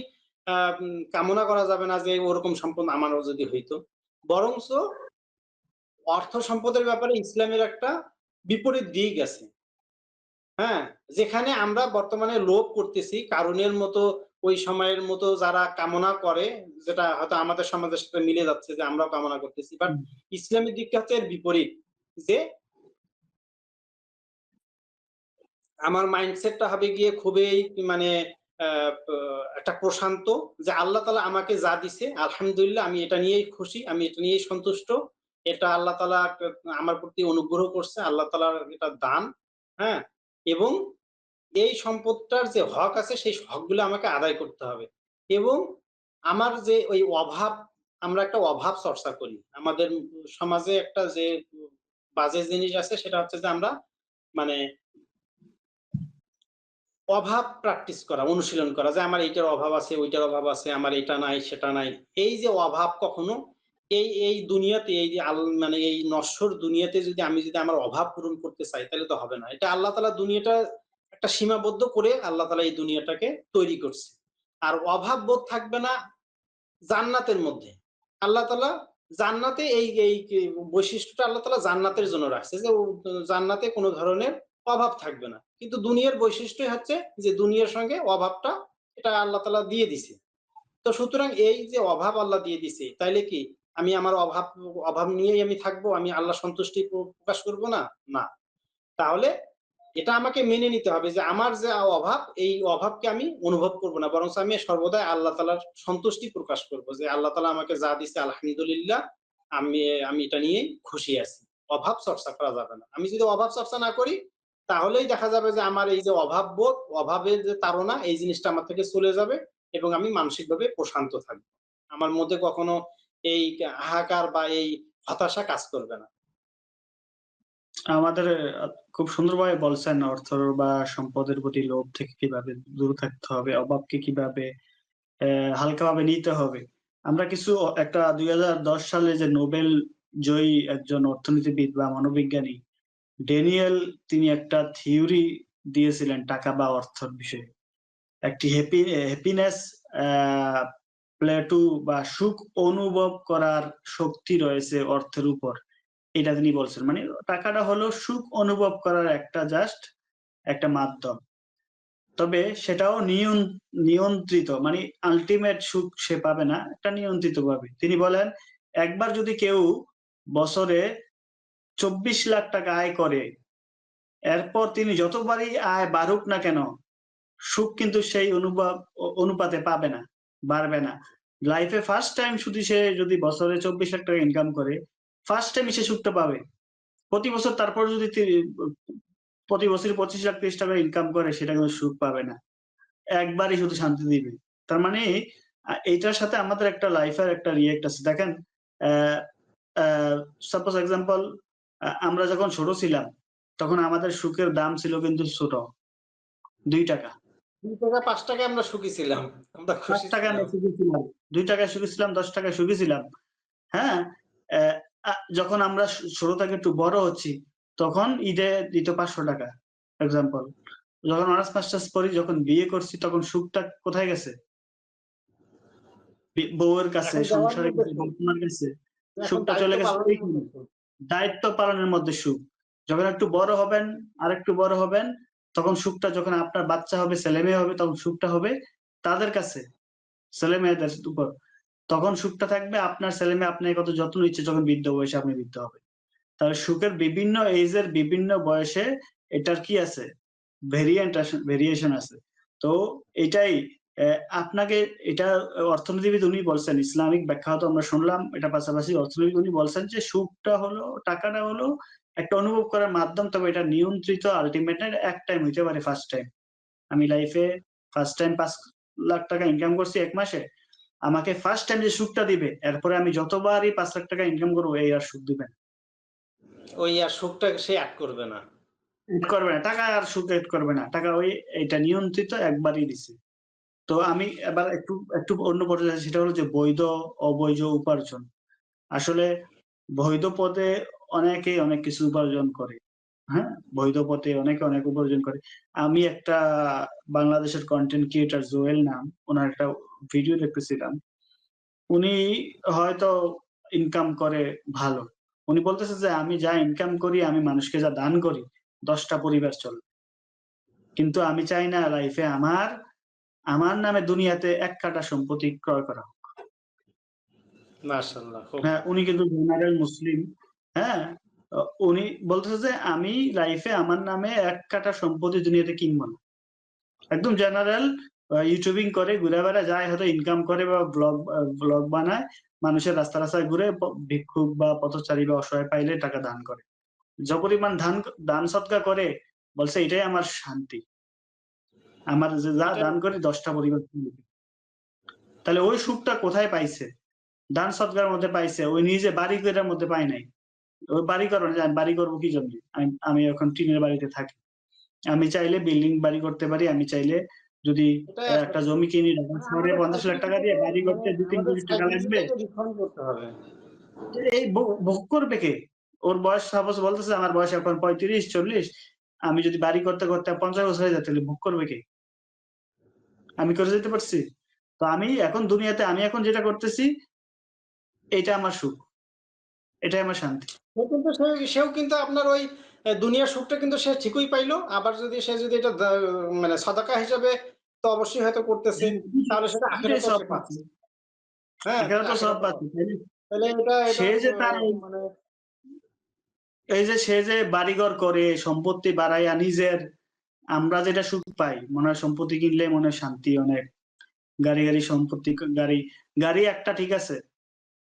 Speaker 2: কামনা করা যাবে না যে ওরকম সম্পদ আমারও যদি হইতো। বরঞ্চ অর্থ সম্পদের ব্যাপারে ইসলামের একটা বিপরীত দিক আছে। হ্যাঁ? যেখানে আমরা বর্তমানে লোভ করতেছি কারুনের মতো ওই সময়ের মতো যারা কামনা করে, যেটা হয়তো আমাদের সমাজের সাথে মিলে যাচ্ছে যে আমরাও কামনা করতেছি। বাট
Speaker 1: হুম,
Speaker 2: ইসলামের দিকটা হচ্ছে এর বিপরীত। যে আমার মাইন্ডসেটটা হবে গিয়ে খুবই মানে আ প একটা প্রশান্ত যে আল্লাহ তাআলা আমাকে যা দিছে আলহামদুলিল্লাহ আমি এটা নিয়েই খুশি, আমি এটা নিয়েই সন্তুষ্ট। এটা আল্লাহ তাআলা আমার প্রতি অনুগ্রহ করছে। আল্লাহ তাআলার এটা দান। হ্যাঁ? এবং এই সম্পদটার যে হক আছে সেই হকগুলো আমাকে আদায় করতে হবে। এবং আমার যে ওই অভাব, আমরা একটা অভাব চর্চা করি। আমাদের সমাজে একটা যে বাজে জিনিস আছে সেটা হচ্ছে যে আমরা মানে অভাব প্র্যাকটিস করা, অনুশীলন করা যে আমার এইটার অভাব আছে, ওইটার অভাব আছে, আমার এটা নাই, সেটা নাই। এই যে অভাব কখনো এই দুনিয়াতে এই যে মানে এই নশ্বর দুনিয়াতে যদি আমার অভাব পূরণ করতে চাই তাহলে তো হবে না। এটা আল্লাহ তাআলা দুনিয়াটা একটা সীমাবদ্ধ করে আল্লাহ তাআলা এই দুনিয়াটাকে তৈরি করছে। আর অভাব বোধ থাকবে না জান্নাতের মধ্যে। আল্লাহ তাআলা জান্নাতে এই বৈশিষ্ট্যটা আল্লাহ তাআলা জান্নাতের জন্য রাখছে যে জান্নাতে কোন ধরনের অভাব থাকবে না। কিন্তু দুনিয়ার বৈশিষ্ট্যই হচ্ছে যে দুনিয়ার সঙ্গে অভাবটা এটা আল্লাহ তাআলা দিয়ে দিছে। তো সুতরাং এই যে অভাব আল্লাহ দিয়ে দিছে, তাইলে কি আমি আমার অভাব নিয়েই আমি থাকবো? আমি আল্লাহ সন্তুষ্টি প্রকাশ করব না? না। তাহলে এটা আমাকে মেনে নিতে হবে যে আমার যে অভাব, এই অভাবকে আমি অনুভব করব না। বরঞ্চ আমি সর্বদাই আল্লাহ তাআলার সন্তুষ্টি প্রকাশ করব যে আল্লাহ তাআলা আমাকে যা দিছে আলহামদুলিল্লাহ, আমি আমি এটা নিয়েই খুশি আছি। অভাব চর্চা করা যাবে না। আমি যদি অভাব চর্চা না করি, তাহলেই দেখা যাবে যে আমার এই যে অভাববোধ, অভাবের যে তাড়না এই জিনিসটা আমার থেকে চলে যাবে এবং আমি মানসিকভাবে প্রশান্ত থাকব। আমার মধ্যে কখনো এই হাহাকার বা এই হতাশা কাজ করবে না।
Speaker 1: আমাদের আ খুব সুন্দরভাবে বলছেন অর্থ বা সম্পদের প্রতি লোভ থেকে কিভাবে দূরে থাকতে হবে, অভাবকে কিভাবে হালকাভাবে নিতে হবে। আমরা কিছু একটা ২০১০ সালে যে নোবেল জয়ী একজন অর্থনীতিবিদ বা মনোবিজ্ঞানী ড্যানিয়েল তিনি একটা থিওরি দিয়েছিলেন টাকা বা অর্থের বিষয়ে। একটি হ্যাপিনেস অ্যা প্লেটু বা সুখ অনুভব করার শক্তি রয়েছে অর্থের উপর। এটা তিনি বলছেন। মানে টাকাটা হলো সুখ অনুভব করার একটা জাস্ট একটা মাধ্যম। তবে সেটাও নিয়ন্ত্রিত, মানে আল্টিমেট সুখ সে পাবে না, একটা নিয়ন্ত্রিত ভাবে। তিনি বলেন, একবার যদি কেউ বছরে ২৪ লাখ টাকা আয় করে, এরপর তিনি যতবারই আয় বাড়ুক না কেন, সুখ কিন্তু সেই অনুপাতে পাবে না, বাড়বে না। লাইফে ফার্স্ট টাইম শুধু সে যদি বছরে ২৪ লাখ টাকা ইনকাম করে, ফার্স্ট টাইম সে সুখটা পাবে। প্রতি বছর তারপর যদি প্রতি বছর ২৫ লাখ ৩০ টাকা ইনকাম করে, সেটা কিন্তু সুখ পাবে না। একবারই শুধু শান্তি দিবে। তার মানে এইটার সাথে আমাদের একটা লাইফের একটা রিঅ্যাক্ট আছে। দেখেন, অ্যা অ্যা সাপোজ এক্সাম্পল, আমরা যখন ছোট ছিলাম, তখন আমাদের সুখের দাম ছিল কিন্তু ছোট। ৳২
Speaker 2: ৳২ ৳৫ আমরা সুখী ছিলাম। আমরা খুশি
Speaker 1: ৳৫ আমরা
Speaker 2: ছিলাম।
Speaker 1: সুখী ছিলাম। ৳২ সুখী ছিলাম, ৳১০ সুখী ছিলাম। হ্যাঁ? অ্যা যখন আমরা ছোট থেকে একটু বড় হচ্ছি, তখন ঈদে দিত ৳৫০০ এক্সাম্পল। যখন অনার্স মাস্টার্স পড়ি, যখন বিয়ে করছি, তখন সুখটা কোথায় গেছে? বউয়ের কাছে,
Speaker 2: এখন দেওয়ার
Speaker 1: সংসারের
Speaker 2: মধ্যে
Speaker 1: কাছে,
Speaker 2: সুখ।
Speaker 1: বাবা-মার কাছে।
Speaker 2: এখন
Speaker 1: সুখটা
Speaker 2: দায়িত্ব
Speaker 1: চলে গেছে
Speaker 2: পালনের
Speaker 1: ওইখানে।
Speaker 2: মধ্যে সুখ।
Speaker 1: দায়িত্ব পালনের মধ্যে সুখ। যখন একটু বড় হবেন, আরেকটু বড় হবেন, তখন সুখটা, যখন আপনার বাচ্চা হবে, ছেলে-মেয়ে হবে, তখন সুখটা হবে তাদের কাছে, ছেলে-মেয়েদের উপর। তখন সুখটা থাকবে আপনার ছেলে-মেয়ে আপনাকে কত যত্ন নিচ্ছে, যখন বৃদ্ধ বয়সে আপনি বৃদ্ধ হবেন। তাহলে সুখের বিভিন্ন এইজের বিভিন্ন বয়সে এটার কি আছে? ভেরিয়েশন আছে। তো এইটাই, আপনাকে এটা অর্থনীতিবিদ উনি বলছেন, ইসলামিক ব্যাখ্যাও তো আমরা শুনলাম। এটা পাশাপাশি অর্থনীতিবিদ উনি বলছেন যে সুখটা হলো, টাকাটা হলো একটা অনুভব করার মাধ্যম। তবে এটা নিয়ন্ত্রিত, আল্টিমেট না, এক টাইম হইতে পারে ফার্স্ট টাইম। আমি লাইফে ফার্স্ট টাইম ৳৫,০০,০০০ ইনকাম করছি ১ মাসে। আমাকে ফার্স্ট টাইম যে সুখটা দিবে, এরপরে আমি যতবারই ৳৫,০০,০০০ ইনকাম করব, এই আর সুখ দিবে না।
Speaker 2: ওই আর সুখটা সে এড করবে না।
Speaker 1: এড করবে না। টাকা আর সুখ এড করবে না। টাকা ওই এটা নিয়ন্ত্রিত, একবারই দিছে। তো আমি এবার একটু অন্য পর্যায়ে যাচ্ছি, সেটা হলো যে বৈধ, অবৈধ উপার্জন। আসলে বৈধ পথে অনেকেই অনেক কিছু উপার্জন করে। হ্যাঁ? বৈধ পথে অনেকে অনেক উপার্জন করে। আমি একটা বাংলাদেশের কনটেন্ট ক্রিয়েটর জুয়েল নাম, উনার একটা ভিডিও দেখতেছিলাম। উনি হয়তো ইনকাম করে ভালো। উনি বলতেছে যে, "আমি যা ইনকাম করি, আমি মানুষকে যা দান করি, ১০ টা পরিবার চলে। কিন্তু আমি চাই না লাইফে আমার নামে দুনিয়াতে ১ কাঠা সম্পত্তি ক্রয় করা হোক।"
Speaker 2: মাশাআল্লাহ খুব
Speaker 1: হ্যাঁ, উনি কিন্তু জেনারেল মুসলিম। হ্যাঁ? অ উনি বলতেছে যে, "আমি লাইফে আমার নামে ১ কাঠা সম্পত্তি দুনিয়াতে কিনব না।" একদম জেনারেল, ইউটিউবিং করে, ঘুরে বেড়ায়, যায় হয়তো ইনকাম করে বা ভ্লগ বানায়। মানুষের রাস্তায়, রাস্তায় ঘুরে ভিক্ষুক বা পথচারী বা অসহায় পাইলে টাকা দান করে। যে পরিমাণ দান সদকা করে, বলছে এটাই আমার শান্তি। আমার যে যা
Speaker 2: এটাই
Speaker 1: দান করি ১০ টা পরিবার খেয়ে। তাহলে ওই সুখটা কোথায় পাইছে? দান সদকার মধ্যে পাইছে। ওই নিজে বাড়ি কইরার মধ্যে পায় নাই। ওই বাড়ি করে না যে আমি বাড়ি করব কি জন্যে? আমি এখন টিনের বাড়িতে থাকি। আমি চাইলে বিল্ডিং বাড়ি করতে পারি। আমি চাইলে যদি
Speaker 2: এটাই
Speaker 1: একটা
Speaker 2: আসলে
Speaker 1: জমি কিনি, ঢাকা
Speaker 2: মানে
Speaker 1: শহরে
Speaker 2: আমাদের
Speaker 1: ৳৫০,০০,০০০
Speaker 2: সাইকোলজিটাকে
Speaker 1: দিয়ে বাড়ি
Speaker 2: মানে
Speaker 1: করতে ২-৩
Speaker 2: আমাদের
Speaker 1: কোটি টাকা লাগবে।
Speaker 2: সাইকোলজিটাকে রিফর্ম করতে হবে।
Speaker 1: এই ভোগ করবে কে? ওর বয়স সাপোজ বলতেছে আমার বয়স এখন ৩৫-৪০। আমি যদি বাড়ি করতে, করতে ৫০ বছর হয়ে যায়, তাহলে ভোগ করবে কে? আমি করে যেতে পারছি? তো আমি এখন দুনিয়াতে, আমি এখন যেটা করতেছি, এইটা আমার সুখ। এটাই আমার শান্তি।
Speaker 2: সেও কিন্তু আপনার ওই দুনিয়ার সুখটা কিন্তু সে ঠিকই পাইলো। আবার যদি সে যদি এটা মানে সাদাকা হিসাবে তো অবশ্যই হয়তো করতেছে। তাহলে সেটা
Speaker 1: দুইটাই
Speaker 2: আখিরাতেও
Speaker 1: সব
Speaker 2: সে
Speaker 1: পাচ্ছি।
Speaker 2: পাচ্ছে। হ্যাঁ?
Speaker 1: আখেরাতেও সব
Speaker 2: আখিরাতেও
Speaker 1: পাচ্ছি।
Speaker 2: পাচ্ছে।
Speaker 1: তাইলে
Speaker 2: তাহলে এটা
Speaker 1: সে যে তার
Speaker 2: মানে
Speaker 1: এই যে সে যে বাড়িঘর করে, সম্পত্তি বাড়াইয়া নিজের, আমরা যেটা সুখ পাই, মনে হয় সম্পত্তি কিনলে মনে হয় শান্তি অনেক। গাড়ি সম্পত্তি, গাড়ি একটা ঠিক আছে।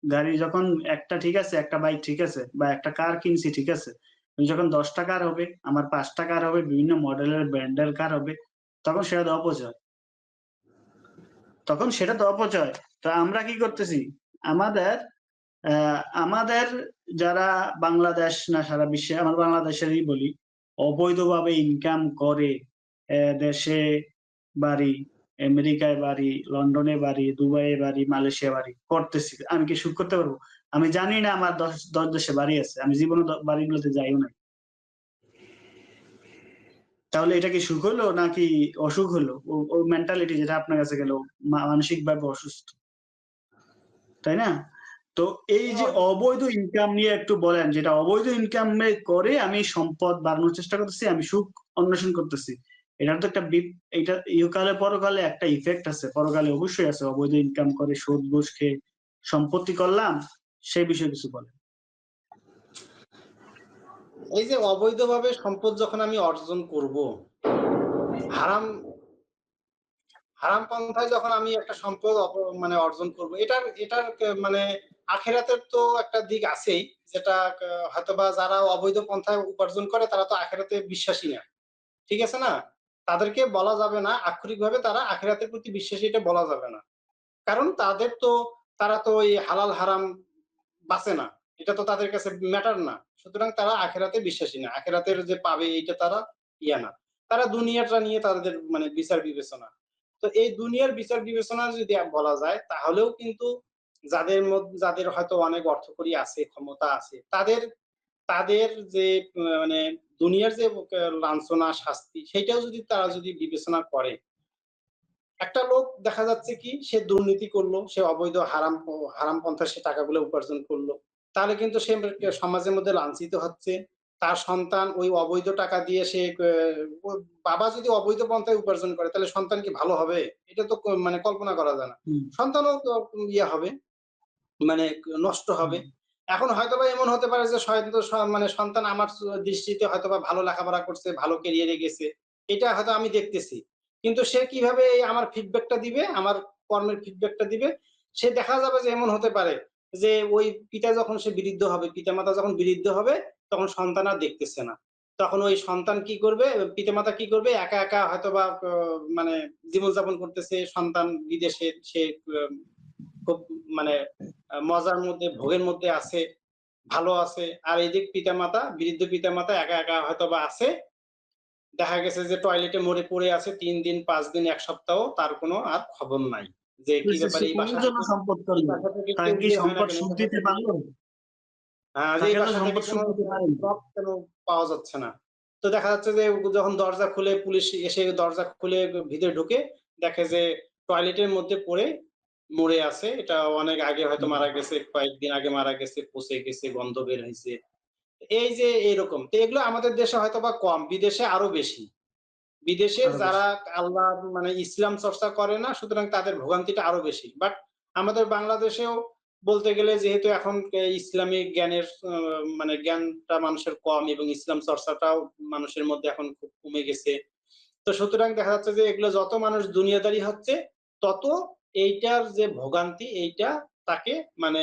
Speaker 1: গাড়ি যখন একটা ঠিক আছে, একটা বাইক ঠিক আছে, বা একটা কার কিনছি ঠিক আছে। যখন ১০ টা কার হবে, আমার ৫ টা কার হবে, বিভিন্ন মডেলের ব্র্যান্ডের কার হবে, তখন সেটা তো অপচয়। তখন সেটা তো অপচয়। তো আমরা কি করতেছি? আমাদের আমাদের যারা বাংলাদেশ না সারা বিশ্বে, আমার বাংলাদেশেরই বলি, অবৈধভাবে ইনকাম করে, দেশে বাড়ি, আমেরিকায় বাড়ি, লন্ডনে বাড়ি, দুবাইয়ে বাড়ি, মালয়েশিয়া বাড়ি করতেছি। আমি কি সুখ করতে পারবো? আমি জানি না আমার ১০ দেশে বাড়ি আছে। আমি জীবনে বাড়িগুলোতে যাইও নাই। তাহলে এটা কি সুখ হলো নাকি অসুখ হলো? ওর মেন্টালিটি যেটা আপনার কাছে গেল, মানসিকভাবে অসুস্থ। তাই না? তো এই যে অবৈধ ইনকাম নিয়ে একটু বলেন, যেটা অবৈধ ইনকাম করে আমি সম্পদ বাড়ানোর চেষ্টা করতেছি, আমি সুখ অন্বেষণ করতেছি। এটার তো একটা এটা ইহকালে পরকালে একটা ইফেক্ট আছে। পরকালে অবশ্যই আছে। অবৈধ ইনকাম করে সুদ ঘুষ খেয়ে সম্পত্তি করলাম, সেই বিষয়ে কিছু বলেন।
Speaker 2: এই যে অবৈধভাবে সম্পদ যখন আমি অর্জন করব, হারাম হারাম পন্থায় যখন আমি একটা সম্পদ মানে অর্জন করব, এটার মানে আখেরাতের তো একটা দিক আছেই, যেটা হয়তোবা যারা অবৈধ পন্থায় উপার্জন করে তারা তো আখেরাতে বিশ্বাসী না। ঠিক আছে না? তাদেরকে বলা যাবে না, আক্ষরিকভাবে তারা আখিরাতের প্রতি বিশ্বাসী এটা বলা যাবে না। কারণ তারা তো ওই হালাল হারাম বাঁচে না। এটা তো তাদের কাছে ম্যাটার না। সুতরাং তারা আখিরাতে বিশ্বাসী না। আখিরাতের যে পাবে এইটা তারা না। তারা দুনিয়াটা নিয়ে তাদের মানে বিচার বিবেচনা। তো এই দুনিয়ার বিচার বিবেচনা যদি বলা যায়, তাহলেও কিন্তু যাদের হয়তো অনেক অর্থকড়ি আছে, ক্ষমতা আছে, তাদের তাদের যে মানে দুনিয়ার যে লাঞ্ছনা, শাস্তি সেইটাও যদি তারা যদি বিবেচনা করে, একটা লোক দেখা যাচ্ছে কি সে দুর্নীতি করলো, সে অবৈধ হারাম পন্থায় সে টাকাগুলো উপার্জন করলো। তাহলে কিন্তু সে সমাজের মধ্যে লাঞ্ছিত হচ্ছে। তার সন্তান ওই অবৈধ টাকা দিয়ে সে ওর বাবা যদি অবৈধ পন্থায় উপার্জন করে তাহলে সন্তান কি ভালো হবে? এটা তো মানে কল্পনা করা যায় না।
Speaker 1: হুম,
Speaker 2: সন্তানও তো হবে। মানে নষ্ট
Speaker 1: হুম,
Speaker 2: হবে। এখন হয়তোবা এমন হতে পারে যে মানে সন্তান আমার দৃষ্টিতে হয়তোবা ভালো লেখাপড়া করছে, ভালো ক্যারিয়ারে গেছে। এটা হয়তো আমি দেখতেছি। কিন্তু সে কিভাবে এই আমার ফিডব্যাকটা দিবে, আমার কর্মের ফিডব্যাকটা দিবে, সে দেখা যাবে যে এমন হতে পারে যে ওই পিতা যখন সে বিরুদ্ধ হবে, পিতামাতা যখন বিরুদ্ধ হবে, তখন সন্তান আর দেখতেছে না। তখন ওই সন্তান কি করবে, পিতামাতা কি করবে, একা হয়তোবা মানে জীবনযাপন করতেছে, সন্তান বিদেশে সে আ খুব মানে মজার মধ্যে, ভোগের মধ্যে আছে, ভালো আছে। আর এদিক পিতামাতা, বৃদ্ধ পিতামাতা একা হয়তোবা আছে। দেখা গেছে যে টয়লেটে মরে পড়ে আছে ৩ দিন, ৫ দিন, ১ সপ্তাহ তার কোনো আর খবর নাই। যে কি ব্যাপার
Speaker 1: সে
Speaker 2: এই
Speaker 1: কোন
Speaker 2: বাসা
Speaker 1: জন্য
Speaker 2: থেকে
Speaker 1: সম্পদ
Speaker 2: এই
Speaker 1: করলো?
Speaker 2: বাসা থেকে
Speaker 1: তাকে
Speaker 2: কেউ
Speaker 1: কি
Speaker 2: বের হয় না
Speaker 1: সম্পদ
Speaker 2: কেন? এই
Speaker 1: সুখ
Speaker 2: বাসা
Speaker 1: দিতে
Speaker 2: থেকে
Speaker 1: পারলো?
Speaker 2: যে এই
Speaker 1: তাকে তো
Speaker 2: বাসা থেকে
Speaker 1: সম্পদ
Speaker 2: কোনো
Speaker 1: সুখ দিতে পারেনি।
Speaker 2: জবাব কেন পাওয়া যাচ্ছে না? তো দেখা যাচ্ছে যে যখন দরজা খুলে পুলিশ এসে দরজা খুলে ভিতরে ঢুকে দেখে যে টয়লেটের মধ্যে পড়ে মরে আছে। এটা অনেক আগে হয়তো
Speaker 1: হুম,
Speaker 2: মারা গেছে, কয়েকদিন আগে মারা গেছে, পচে গেছে, গন্ধ বের হইছে। এই যে এরকম। তো এগুলো আমাদের দেশে হয়তোবা কম, বিদেশে আরো বেশি। বিদেশে
Speaker 1: আরো বেশি।
Speaker 2: যারা আল্লাহ মানে ইসলাম চর্চা করে না, সুতরাং তাদের ভোগান্তিটা আরো বেশি। বাট আমাদের বাংলাদেশেও বলতে গেলে যেহেতু এখন ইসলামিক জ্ঞানের মানে জ্ঞানটা মানুষের কম এবং ইসলাম চর্চাটাও মানুষের মধ্যে এখন খুব কমে গেছে। তো সুতরাং দেখা যাচ্ছে যে এগুলো যত মানুষ দুনিয়াদারি হচ্ছে, তত এইটার যে ভোগান্তি এইটা তাকে মানে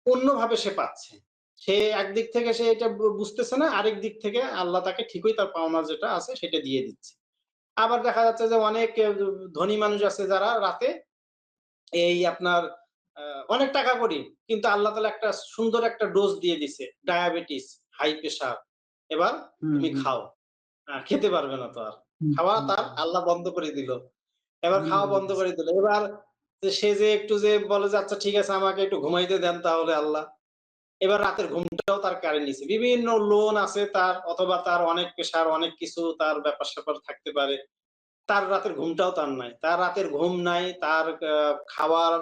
Speaker 2: অন্যভাবে সে পাচ্ছে। সে একদিক থেকে সে এটা বুঝতেছে না, আরেক দিক থেকে আল্লাহ তাকে ঠিকই তার পাওনা যেটা আছে সেটা দিয়ে দিচ্ছে। আবার দেখা যাচ্ছে যে অনেক ধনী মানুষ আছে যারা রাতে এই আপনার আ অনেক টাকা কড়ি, কিন্তু আল্লাহ তাআলা একটা সুন্দর একটা ডোজ দিয়ে দিছে। Diabetes, high pressure. এবার
Speaker 1: হুম,
Speaker 2: তুমি
Speaker 1: হুম,
Speaker 2: খাও। খেতে পারবে না তো আর।
Speaker 1: হুম,
Speaker 2: খাওয়া
Speaker 1: হুম,
Speaker 2: তার আল্লাহ বন্ধ করে দিল। এবার
Speaker 1: বন্ধ
Speaker 2: খাওয়া
Speaker 1: করে
Speaker 2: বন্ধ
Speaker 1: দিয়েছে।
Speaker 2: করে দিল। এবার সে যে একটু যে বলে যে, "আচ্ছা ঠিক আছে আমাকে একটু ঘুমাইতে দেন তাহলে আল্লাহ।" এবার রাতের ঘুমটাও তার কেড়ে নিছে। বিভিন্ন লোন আছে তার, অথবা তার অনেক প্রেশার, অনেক কিছু তার ব্যাপার-স্যাপার থাকতে পারে। তার রাতের ঘুমটাও তার নাই। তার রাতের ঘুম নাই, তার খাবার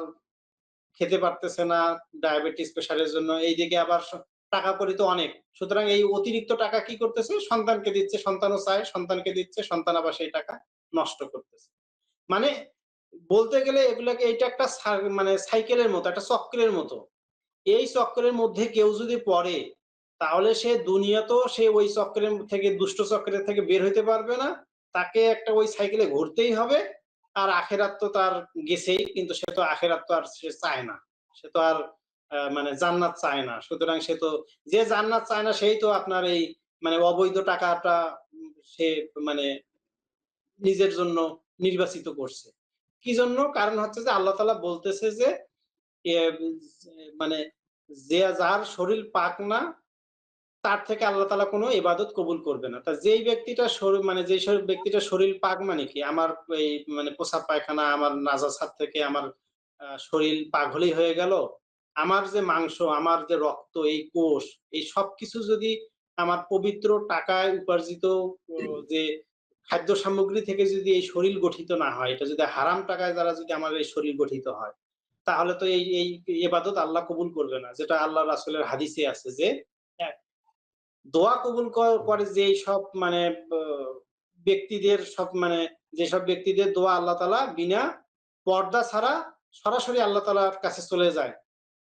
Speaker 2: খেতে পারতেছে না ডায়াবেটিস প্রেশারের জন্য। এইদিকে আবার টাকা কড়ি তো অনেক। সুতরাং এই অতিরিক্ত টাকা কি করতেছে? সন্তানকে দিচ্ছে, সন্তানও চায়, সন্তানকে দিচ্ছে, সন্তান আবার সেই টাকা নষ্ট করতেছে। মানে বলতে গেলে এগুলাকে এইটা একটা মানে সাইকেলের মতো, একটা চক্রের মতো। এই চক্রের মধ্যে কেউ যদি পড়ে, তাহলে সে দুনিয়াতেও সে ওই চক্রের থেকে, দুষ্ট চক্রের থেকে বের হইতে পারবে না। তাকে একটা ওই সাইকেলে ঘুরতেই হবে। আর আখেরাত তো তার গেছেই। কিন্তু সে তো আখেরাত তো আর সে চায় না। সে তো আর মানে জান্নাত চায় না। সুতরাং সে তো, যে জান্নাত চায় না সেই তো আপনার এই মানে অবৈধ টাকাটা সে মানে নিজের জন্য নির্বাচিত করছে। কি জন্য? কারণ হচ্ছে যে আল্লাহ তাআলা বলতেছে যে এ মানে যার শরীর পাক না, তার থেকে আল্লাহ তাআলা কোন ইবাদত কবুল করবে না। তা যেই ব্যক্তিটা মানে যেই ব্যক্তিটার শরীর পাক মানে কি? আমার এই মানে প্রস্রাব পায়খানা, আমার নাজাসাত থেকে আমার শরীর পাক হলেই হয়ে গেল? আমার যে মাংস, আমার যে রক্ত, এই কোষ, এই সবকিছু যদি আমার পবিত্র টাকায় উপার্জিত ও যে খাদ্য সামগ্রী থেকে যদি এই শরীর গঠিত না হয়, এটা যদি হারাম টাকায় দ্বারা যদি আমার এই শরীর গঠিত হয়, তাহলে তো এই ইবাদত আল্লাহ কবুল করবে না। যেটা আল্লাহ রাসূলের হাদিসে আছে যে, হ্যাঁ, দোয়া কবুল করে যে এইসব মানে ব ব্যক্তিদের মানে যেসব ব্যক্তিদের দোয়া আল্লাহ তাআলা বিনা পর্দা ছাড়া সরাসরি আল্লাহ তাআলার কাছে চলে যায়।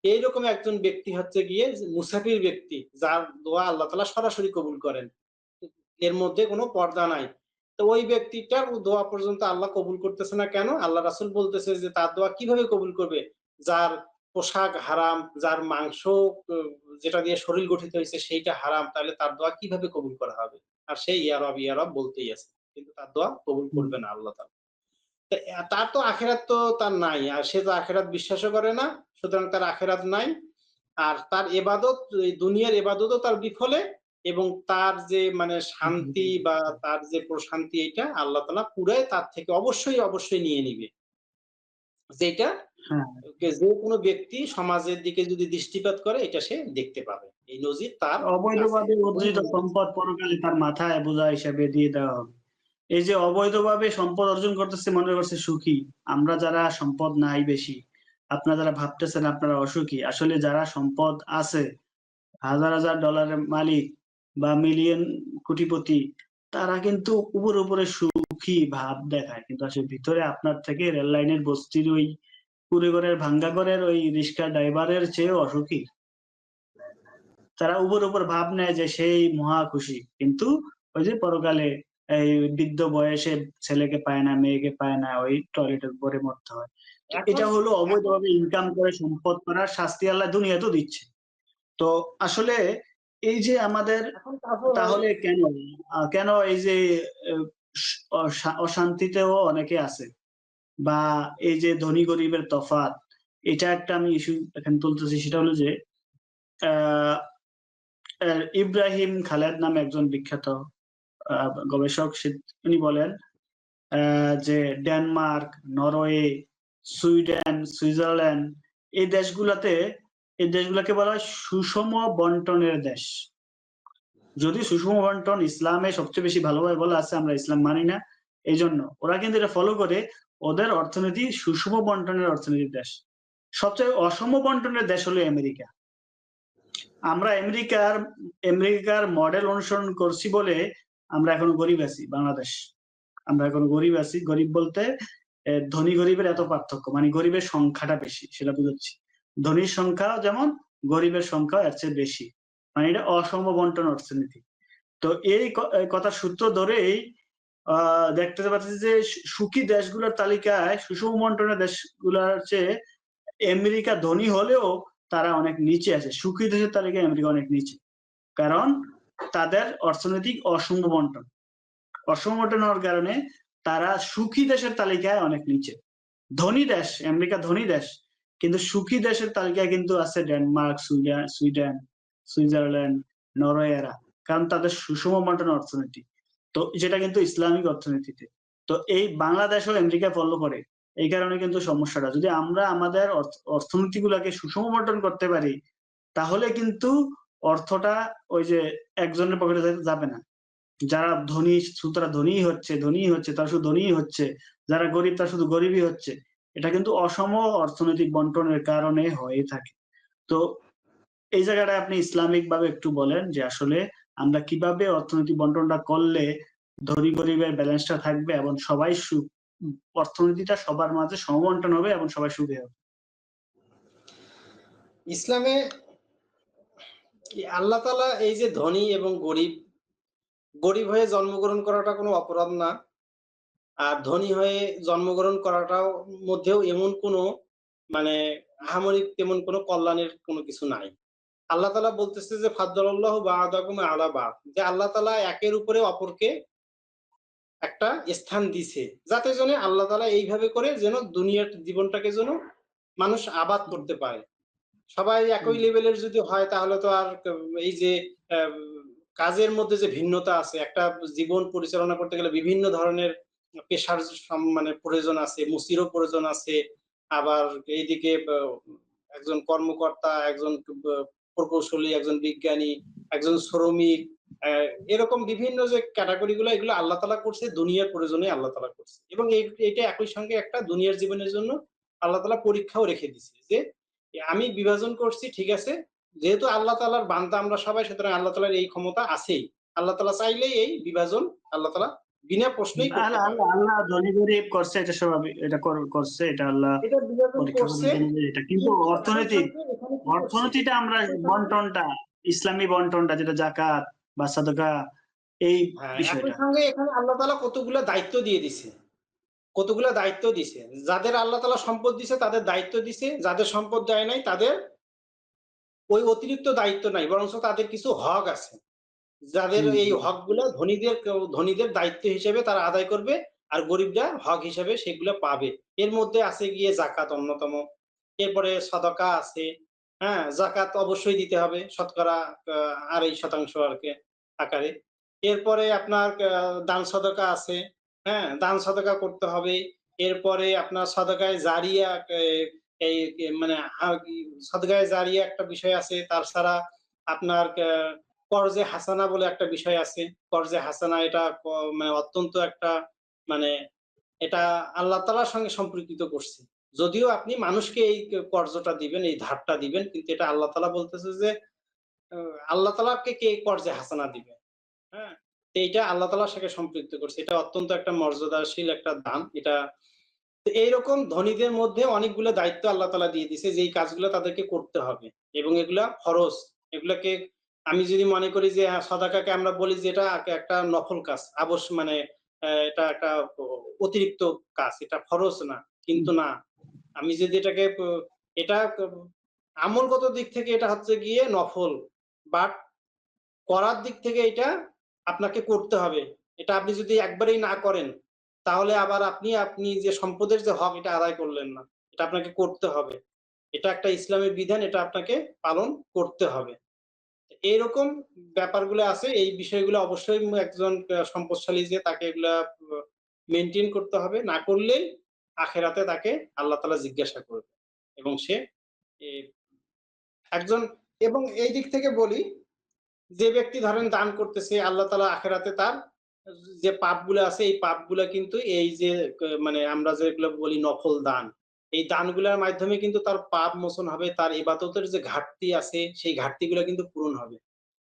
Speaker 2: এইরকম একজন ব্যক্তি হচ্ছে গিয়ে মুসাফির ব্যক্তি, যার দোয়া আল্লাহ তাআলা সরাসরি কবুল করেন। এর মধ্যে কোনো পর্দা নাই। তো ওই ব্যক্তিটার দোয়া পর্যন্ত আল্লাহ কবুল করতেছে না কেন? আল্লাহ রাসূল বলতেছে যে তার দোয়া কিভাবে কবুল করবে? যার পোশাক হারাম, যার মাংস উ যেটা দিয়ে শরীর গঠিত হইছে সেইটা হারাম, তাহলে তার দোয়া কিভাবে কবুল করা হবে? আর সে ইয়া রব, ইয়া রব বলতেই আছে। কিন্তু তার দোয়া কবুল
Speaker 1: হুম,
Speaker 2: করবে না আল্লাহ তাআলা। তো তার তো আখিরাত তো তার নাই। আর সে তো আখিরাত বিশ্বাসও করে না। সুতরাং তার আখিরাত নাই। আর তার ইবাদত, এই দুনিয়ার ইবাদতও তার বিফলে, এবং তার যে মানে শান্তি বা তার যে প্রশান্তি, এটা আল্লাহ তাআলা পুরাই তার থেকে অবশ্যই, অবশ্যই নিয়ে নিবে। যেটা
Speaker 1: হ্যাঁ।
Speaker 2: যে কোনো ব্যক্তি সমাজের দিকে যদি দৃষ্টিপাত করে এটা সে দেখতে পাবে। এই নজির তার কাছে
Speaker 1: অবৈধভাবে
Speaker 2: এবং
Speaker 1: অর্জিত সম্পদ পরকালে তার মাথায় বোঝা হিসেবে দিয়ে দেওয়া হবে। এই যে অবৈধভাবে সম্পদ অর্জন করতেছে মনে করছে সুখী। আমরা যারা সম্পদ নাই বেশি, আপনারা যারা ভাবতেছেন আপনারা অসুখী, আসলে যারা সম্পদ আছে, হাজার, হাজার ডলারের মালিক বা মিলিয়ন কোটিপতি, তারা কিন্তু উপরে, উপরে সুখী ভাব দেখায়। কিন্তু আসলে ভিতরে আপনার থেকে রেল লাইনের বস্তির ওই কুঁড়ে ঘরের ভাঙ্গা ঘরের ওই রিক্সা ড্রাইভারের চেয়েও অসুখী। তারা উপর, উপর ভাব নেয় যে সেই মহা খুশি। কিন্তু ওই যে পরকালে এই বৃদ্ধ বয়সে ছেলেকে পায় না, মেয়েকে পায় না, ওই টয়লেটে পড়ে মরতে হয়। তো
Speaker 2: এখন
Speaker 1: এটা হলো
Speaker 2: এখন
Speaker 1: অবৈধভাবে ইনকাম করে সম্পদ করার শাস্তি আল্লাহ দুনিয়াতেও দিচ্ছে। তো আসলে এই যে আমাদের
Speaker 2: এখন তারপর
Speaker 1: তাহলে কেন এই যে এ স অশান্তিতেও অনেকে আছে বা এই যে ধনী গরিবের তফাৎ, এটা একটা আমি ইস্যু এখানে তুলতেছি সেটা হলো যে আ ইব্রাহিম খালেদ নামে একজন বিখ্যাত আ গবেষক উনি বলেন যে ডেনমার্ক, নরওয়ে, সুইডেন, সুইজারল্যান্ড এই দেশগুলাকে বলা হয় সুষম বন্টনের দেশ। যদিও সুষম বন্টন ইসলামে সবচেয়ে বেশি ভালোভাবে বলা আছে, আমরা ইসলাম মানি না। এইজন্য ওরা কিন্তু এটা ফলো করে, ওদের অর্থনীতি সুষম বন্টনের অর্থনীতির দেশ। সবচেয়ে অসম বন্টনের দেশ হলো আমেরিকা। আমরা আমেরিকার মডেল অনুসরণ করছি বলে আমরা এখনো গরিব আছি বাংলাদেশ। আমরা এখনো গরিব আছি। গরিব বলতে ধনী গরিবের এত পার্থক্য। মানে গরিবের সংখ্যাটা বেশি সেটা বুঝাচ্ছি। ধনীর সংখ্যা যেমন গরিবের সংখ্যাও এর চেয়ে বেশি। মানে এটা অসম বন্টন অর্থনীতি। তো এই কথার সূত্র ধরেই আ দেখতে পাচ্ছি যে সুখী দেশগুলোর তালিকায় সুষম বন্টনের দেশগুলার চেয়ে আমেরিকা ধনী হলেও তারা অনেক নিচে আছে। সুখী দেশের তালিকায় আমেরিকা অনেক নিচে। কারণ তাদের অর্থনৈতিক অসম বন্টন। অসম বন্টন হওয়ার কারণে তারা সুখী দেশের তালিকায় অনেক নিচে। ধনী দেশ, আমেরিকা ধনী দেশ। কিন্তু সুখী দেশের তালিকায় কিন্তু আছে ডেনমার্ক, সুইডেন, সুইজারল্যান্ড, নরওয়ে এরা। কারণ তাদের সুষম বন্টন অর্থনীতি। তো যেটা কিন্তু ইসলামিক অর্থনীতিতে। তো এই বাংলাদেশও আমেরিকা ফলো করে। এই কারণে কিন্তু সমস্যাটা। যদি আমরা আমাদের অর্থনীতিগুলাকে সুষম বন্টন করতে পারি, তাহলে কিন্তু অর্থটা ওই যে একজনের পকেটে যাবে না। যারা ধনী তারা ধনীই হচ্ছে, ধনীই হচ্ছে, তারা শুধু ধনীই হচ্ছে। যারা গরিব তারা শুধু গরিবই হচ্ছে। এটা কিন্তু অসম অর্থনৈতিক বন্টনের কারণে হয়ে থাকে। তো এই জায়গাটায় আপনি ইসলামিকভাবে একটু বলেন যে আসলে আমরা কিভাবে অর্থনৈতিক বন্টনটা করলে ধনী গরিবের ব্যালেন্সটা থাকবে এবং সবাই অর্থনীতিটা সবার মাঝে সমবন্টন হবে এবং সবাই সুখী হবে।
Speaker 2: ইসলামে আল্লাহ তাআলা এই যে ধনী এবং গরিব, গরিব হয়ে জন্মগ্রহণ করাটা কোনো অপরাধ না। আর ধনী হয়ে জন্মগ্রহণ করাটাও মধ্যেও এমন কোনো মানে আহামরি তেমন কোনো কল্যাণের কোনো কিছু নাই। আল্লাহ তাআলা বলতেছে যে ফাদ্দালাল্লাহু বা'দাকুম আলা বা'দ, যে আল্লাহ তাআলা একের উপরে অপরকে একটা স্থান দিছে। যাতে জন্য আল্লাহ তাআলা এইভাবে করে যেন দুনিয়ার জীবনটাকে যেন মানুষ আবাদ
Speaker 1: হুম,
Speaker 2: করতে পারে। সবাই একই
Speaker 1: হুম,
Speaker 2: লেভেলের যদি হয় তাহলে তো আর এই যে আম কাজের মধ্যে যে ভিন্নতা আছে, একটা জীবন পরিচালনা করতে গেলে বিভিন্ন ধরনের পেশার মানে প্রয়োজন আছে, মুসিরও প্রয়োজন আছে। আবার এইদিকে একজন কর্মকর্তা, একজন প্রকৌশলী, একজন বিজ্ঞানী, একজন শ্রমিক, অ্যা এরকম বিভিন্ন যে ক্যাটেগরি গুলো, এগুলো আল্লাহ তাআলা করছে দুনিয়ার প্রয়োজনে আল্লাহ তাআলা করছে। এবং এটা একই সঙ্গে একটা দুনিয়ার জীবনের জন্য আল্লাহ তাআলা পরীক্ষাও রেখে দিছে যে আমি বিভাজন করছি, ঠিক আছে। যেহেতু আল্লাহ তাআলার বান্দা আমরা সবাই, সুতরাং আল্লাহ তাআলার এই ক্ষমতা আছেই। আল্লাহ তাআলা চাইলেই এই বিভাজন আল্লাহ তাআলা বিনা প্রশ্নেই করতে
Speaker 1: আল্লাহ
Speaker 2: পারে।
Speaker 1: আল্লাহ আল্লাহ ধনী গরিব করছে, এটা স্বাভাবিক, এটা করছে, এটা আল্লাহ
Speaker 2: এটা বিভাজন
Speaker 1: পরীক্ষা করার
Speaker 2: করছে,
Speaker 1: জন্য এটা। কিন্তু
Speaker 2: কিন্তু সেই
Speaker 1: অর্থনীতি,
Speaker 2: সঙ্গে এখানে কি করছে?
Speaker 1: অর্থনীতিটা আমরা
Speaker 2: একই সঙ্গে
Speaker 1: বন্টনটা, ইসলামী বন্টনটা যেটা যাকাত বা সাদাকা, এই
Speaker 2: হ্যাঁ, একই
Speaker 1: বিষয়টা।
Speaker 2: সঙ্গে এখানে আল্লাহ তাআলা কতগুলা দায়িত্ব দিয়ে দিছে। কতগুলা দায়িত্ব দিছে। যাদের আল্লাহ তাআলা সম্পদ দিছে তাদের দায়িত্ব দিছে, যাদের সম্পদ দেয় নাই তাদের ওই অতিরিক্ত দায়িত্ব নাই। বরঞ্চ তাদের কিছু হক আছে। যাদের
Speaker 1: হুম,
Speaker 2: এই
Speaker 1: হুম,
Speaker 2: হকগুলা ধনীদের দায়িত্ব হিসেবে তারা আদায় করবে, আর গরিবরা হক হিসেবে সেগুলো পাবে। এর মধ্যে আছে গিয়ে যাকাত অন্যতম। এরপরে সদকা আছে। হ্যাঁ? যাকাত অবশ্যই দিতে হবে শতকরা ২.৫% আকারে। এরপরে আপনার দান সদকা আছে। হ্যাঁ? দান সদকা করতে হবে। এরপরে আপনার সদকায়ে জারিয়া এই মানে সদকায়ে জারিয়া একটা বিষয় আছে। তাছাড়া আপনার কর্জে হাসানা বলে একটা বিষয় আছে। কর্জে হাসানা এটা মানে অত্যন্ত একটা মানে এটা আল্লাহ তাআলার সঙ্গে সম্পর্কিত করছে। যদিও আপনি মানুষকে এই কর্জটা দিবেন, এই ধারটা দিবেন, কিন্তু এটা আল্লাহ তাআলা বলতেছে যে আ আল্লাহ তাআলাকে কে কর্জে হাসানা দিবে। হ্যাঁ? তো এইটা আল্লাহ তাআলার সাথে সম্পৃক্ত করছে। এটা অত্যন্ত একটা মর্যাদাশীল একটা দান। এটা তো এইরকম ধনীদের মধ্যে অনেকগুলো দায়িত্ব আল্লাহ তাআলা দিয়ে দিছে যে এই কাজগুলো তাদেরকে করতে হবে এবং এগুলা ফরজ। এগুলাকে আমি যদি মনে করি যে সদাকাকে আমরা বলি যে এটা একটা নফল কাজ। মানে এটা একটা অতিরিক্ত কাজ। এটা ফরজ না।
Speaker 1: হুম।
Speaker 2: কিন্তু না। আমি যদি এটাকে এটা আমলগত দিক থেকে এটা হচ্ছে গিয়ে নফল। বাট করার দিক থেকে এটা আপনাকে করতে হবে। এটা আপনি যদি একবারেই না করেন, তাহলে আবার আপনি যে সম্পদের যে হক এটা আদায় করলেন না। এটা আপনাকে করতে হবে। এটা একটা ইসলামের বিধান, এটা আপনাকে পালন করতে হবে। এইরকম ব্যাপারগুলো আছে। এই বিষয়গুলো অবশ্যই একজন সম্পদশালী যে তাকে এগুলা মেইনটেইন করতে হবে। না করলেই আখিরাতে তাকে আল্লাহ তাআলা জিজ্ঞাসা করবে। এবং সে এ একজন এবং এই দিক থেকে বলি যে ব্যক্তি ধরেন দান করতেছে আল্লাহ তাআলা আখিরাতে তার যে পাপগুলা আছে এই পাপগুলা কিন্তু এই যে মানে আমরা যেগুলো বলি নফল দান, এই দানগুলার মাধ্যমে কিন্তু তার পাপ মোচন হবে, তার ইবাদতের যে ঘাটতি আছে সেই ঘাটতিগুলা কিন্তু পূরণ হবে।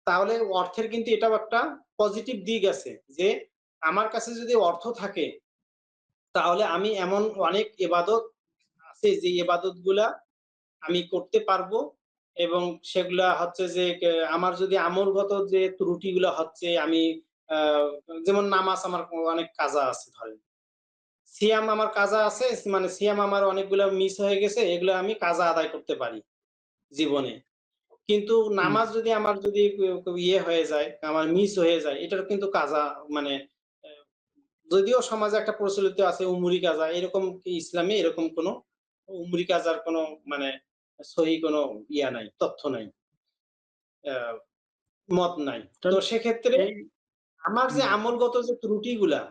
Speaker 2: তাহলে অর্থের কিন্তু এটাও একটা পজিটিভ দিক আছে যে আমার কাছে যদি অর্থ থাকে তাহলে আমি এমন অনেক ইবাদত আছে যে ইবাদতগুলা আমি করতে পারবো এবং সেগুলা হচ্ছে যে আমার যদি আমলগত যে ত্রুটিগুলা হচ্ছে আমি আ যেমন নামাজ আমার অনেক কাজা আছে ধরেন। সিয়াম আমার কাজা আছে মানে সিয়াম আমার অনেকগুলা মিস হয়ে গেছে এগুলা আমি কাজা আদায় করতে পারি জীবনে। কিন্তু
Speaker 1: হুম।
Speaker 2: নামাজ যদি আমার যদি ইয়ে হয়ে যায়, আমার মিস হয়ে যায় এটার কিন্তু কাজা মানে অ্যা যদিও সমাজে একটা প্রচলিত আছে উমরি কাজা এরকম কি ইসলামে এরকম কোনো উমরি কাজার কোনো মানে সহি কোনো নাই, তথ্য নাই। আ মত নাই। তো
Speaker 1: তাহলে
Speaker 2: সেক্ষেত্রে
Speaker 1: এই
Speaker 2: আমার যে
Speaker 1: হুম,
Speaker 2: আমলগত যে ত্রুটিগুলা,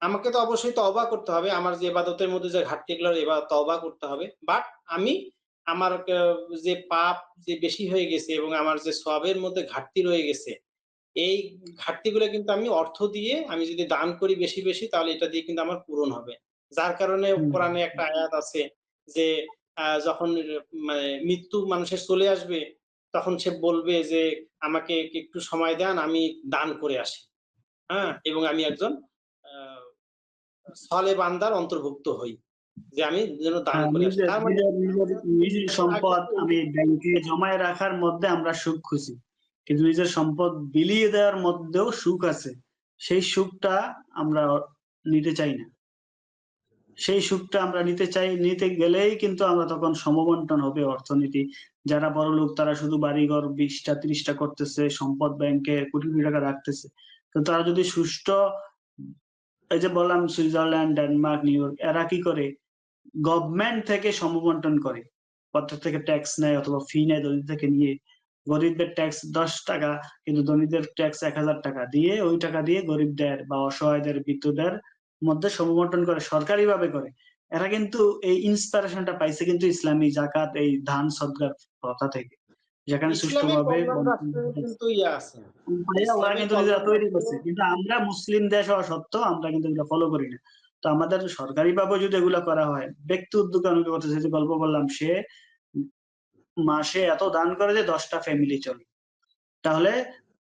Speaker 2: আমাকে তো অবশ্যই তওবা করতে হবে। আমার যে ইবাদতের মধ্যে যে ঘাটতিগুলো তওবা করতে হবে। বাট আমি আমার যে পাপ যে বেশি হয়ে গেছে এবং আমার যে সওয়াবের মধ্যে ঘাটতি রয়ে গেছে, এই ঘাটতিগুলো কিন্তু আমি অর্থ দিয়ে আমি যদি দান করি বেশি, বেশি তাহলে এটা দিয়ে কিন্তু আমার পূরণ হবে। যার কারণে
Speaker 1: হুম,
Speaker 2: কোরআনে একটা আয়াত আছে যে যখন মানে মৃত্যু মানুষের চলে আসবে, তখন সে বলবে যে, "আমাকে একটু সময় দেন, আমি দান করে আসি।" হ্যাঁ? এবং আমি একজন আ সালেহ বান্দার অন্তর্ভুক্ত হই। যে আমি যেন দান
Speaker 1: হ্যাঁ,
Speaker 2: করে আসি।
Speaker 1: নিজের
Speaker 2: তার মানে
Speaker 1: নিজের নিজের নিজের
Speaker 2: আগে
Speaker 1: সম্পদ আমি ব্যাংকে জমায় রাখার মধ্যে আমরা সুখ খুঁজি। কিন্তু নিজের সম্পদ বিলিয়ে দেওয়ার মধ্যেও সুখ আছে। সেই সুখটা আমরা নিতে চাই না। সেই সুখটা আমরা নিতে গেলেই কিন্তু আমরা তখন সমবন্টন হবে অর্থনীতি। যারা বড়লোক তারা শুধু বাড়িঘর ২০ টা ৩০ টা করতেছে, সম্পদ ব্যাংকে কোটি, কোটি টাকা রাখতেছে। তো তারা যদি সুষ্ঠু, এই যে বললাম সুইজারল্যান্ড, ডেনমার্ক, নিউইয়র্ক এরা কি করে? গভর্নমেন্ট থেকে সমবন্টন করে। অর্থ থেকে ট্যাক্স নেয় অথবা ফি নেয় দলিল থেকে নিয়ে। গরিবদের ট্যাক্স ৳১০ কিন্তু ধনীদের ট্যাক্স ৳১,০০০ দিয়ে ওই টাকা দিয়ে গরিবদের বা অসহায়দের, বৃদ্ধদের মধ্যে সমবন্টন করে, সরকারিভাবে করে। এরা কিন্তু এই ইন্সপিরেশন টা পাইছে কিন্তু ইসলামী যাকাত এই দান সদকার প্রথা থেকে। যেখানে
Speaker 2: ইসলামী
Speaker 1: সুষ্ঠুভাবে
Speaker 2: কল্যাণ
Speaker 1: বন্টন
Speaker 2: রাষ্ট্রে
Speaker 1: হইতেছে।
Speaker 2: কিন্তু ইয়ে আছে।
Speaker 1: ওরা
Speaker 2: ইসলামী
Speaker 1: কিন্তু নিজেরা
Speaker 2: কল্যাণ
Speaker 1: তৈরি
Speaker 2: রাষ্ট্রে
Speaker 1: করছে। কিন্তু আমরা মুসলিম দেশ হওয়া সত্ত্বেও আমরা কিন্তু এগুলো ফলো করি না। তো আমাদের সরকারিভাবেও যদি এগুলা করা হয়, ব্যক্তি উদ্যোগে অনেকে করতেছে। যে গল্প বললাম সে উম মাসে এত দান করে যে ১০ টা ফ্যামিলি চলে। তাহলে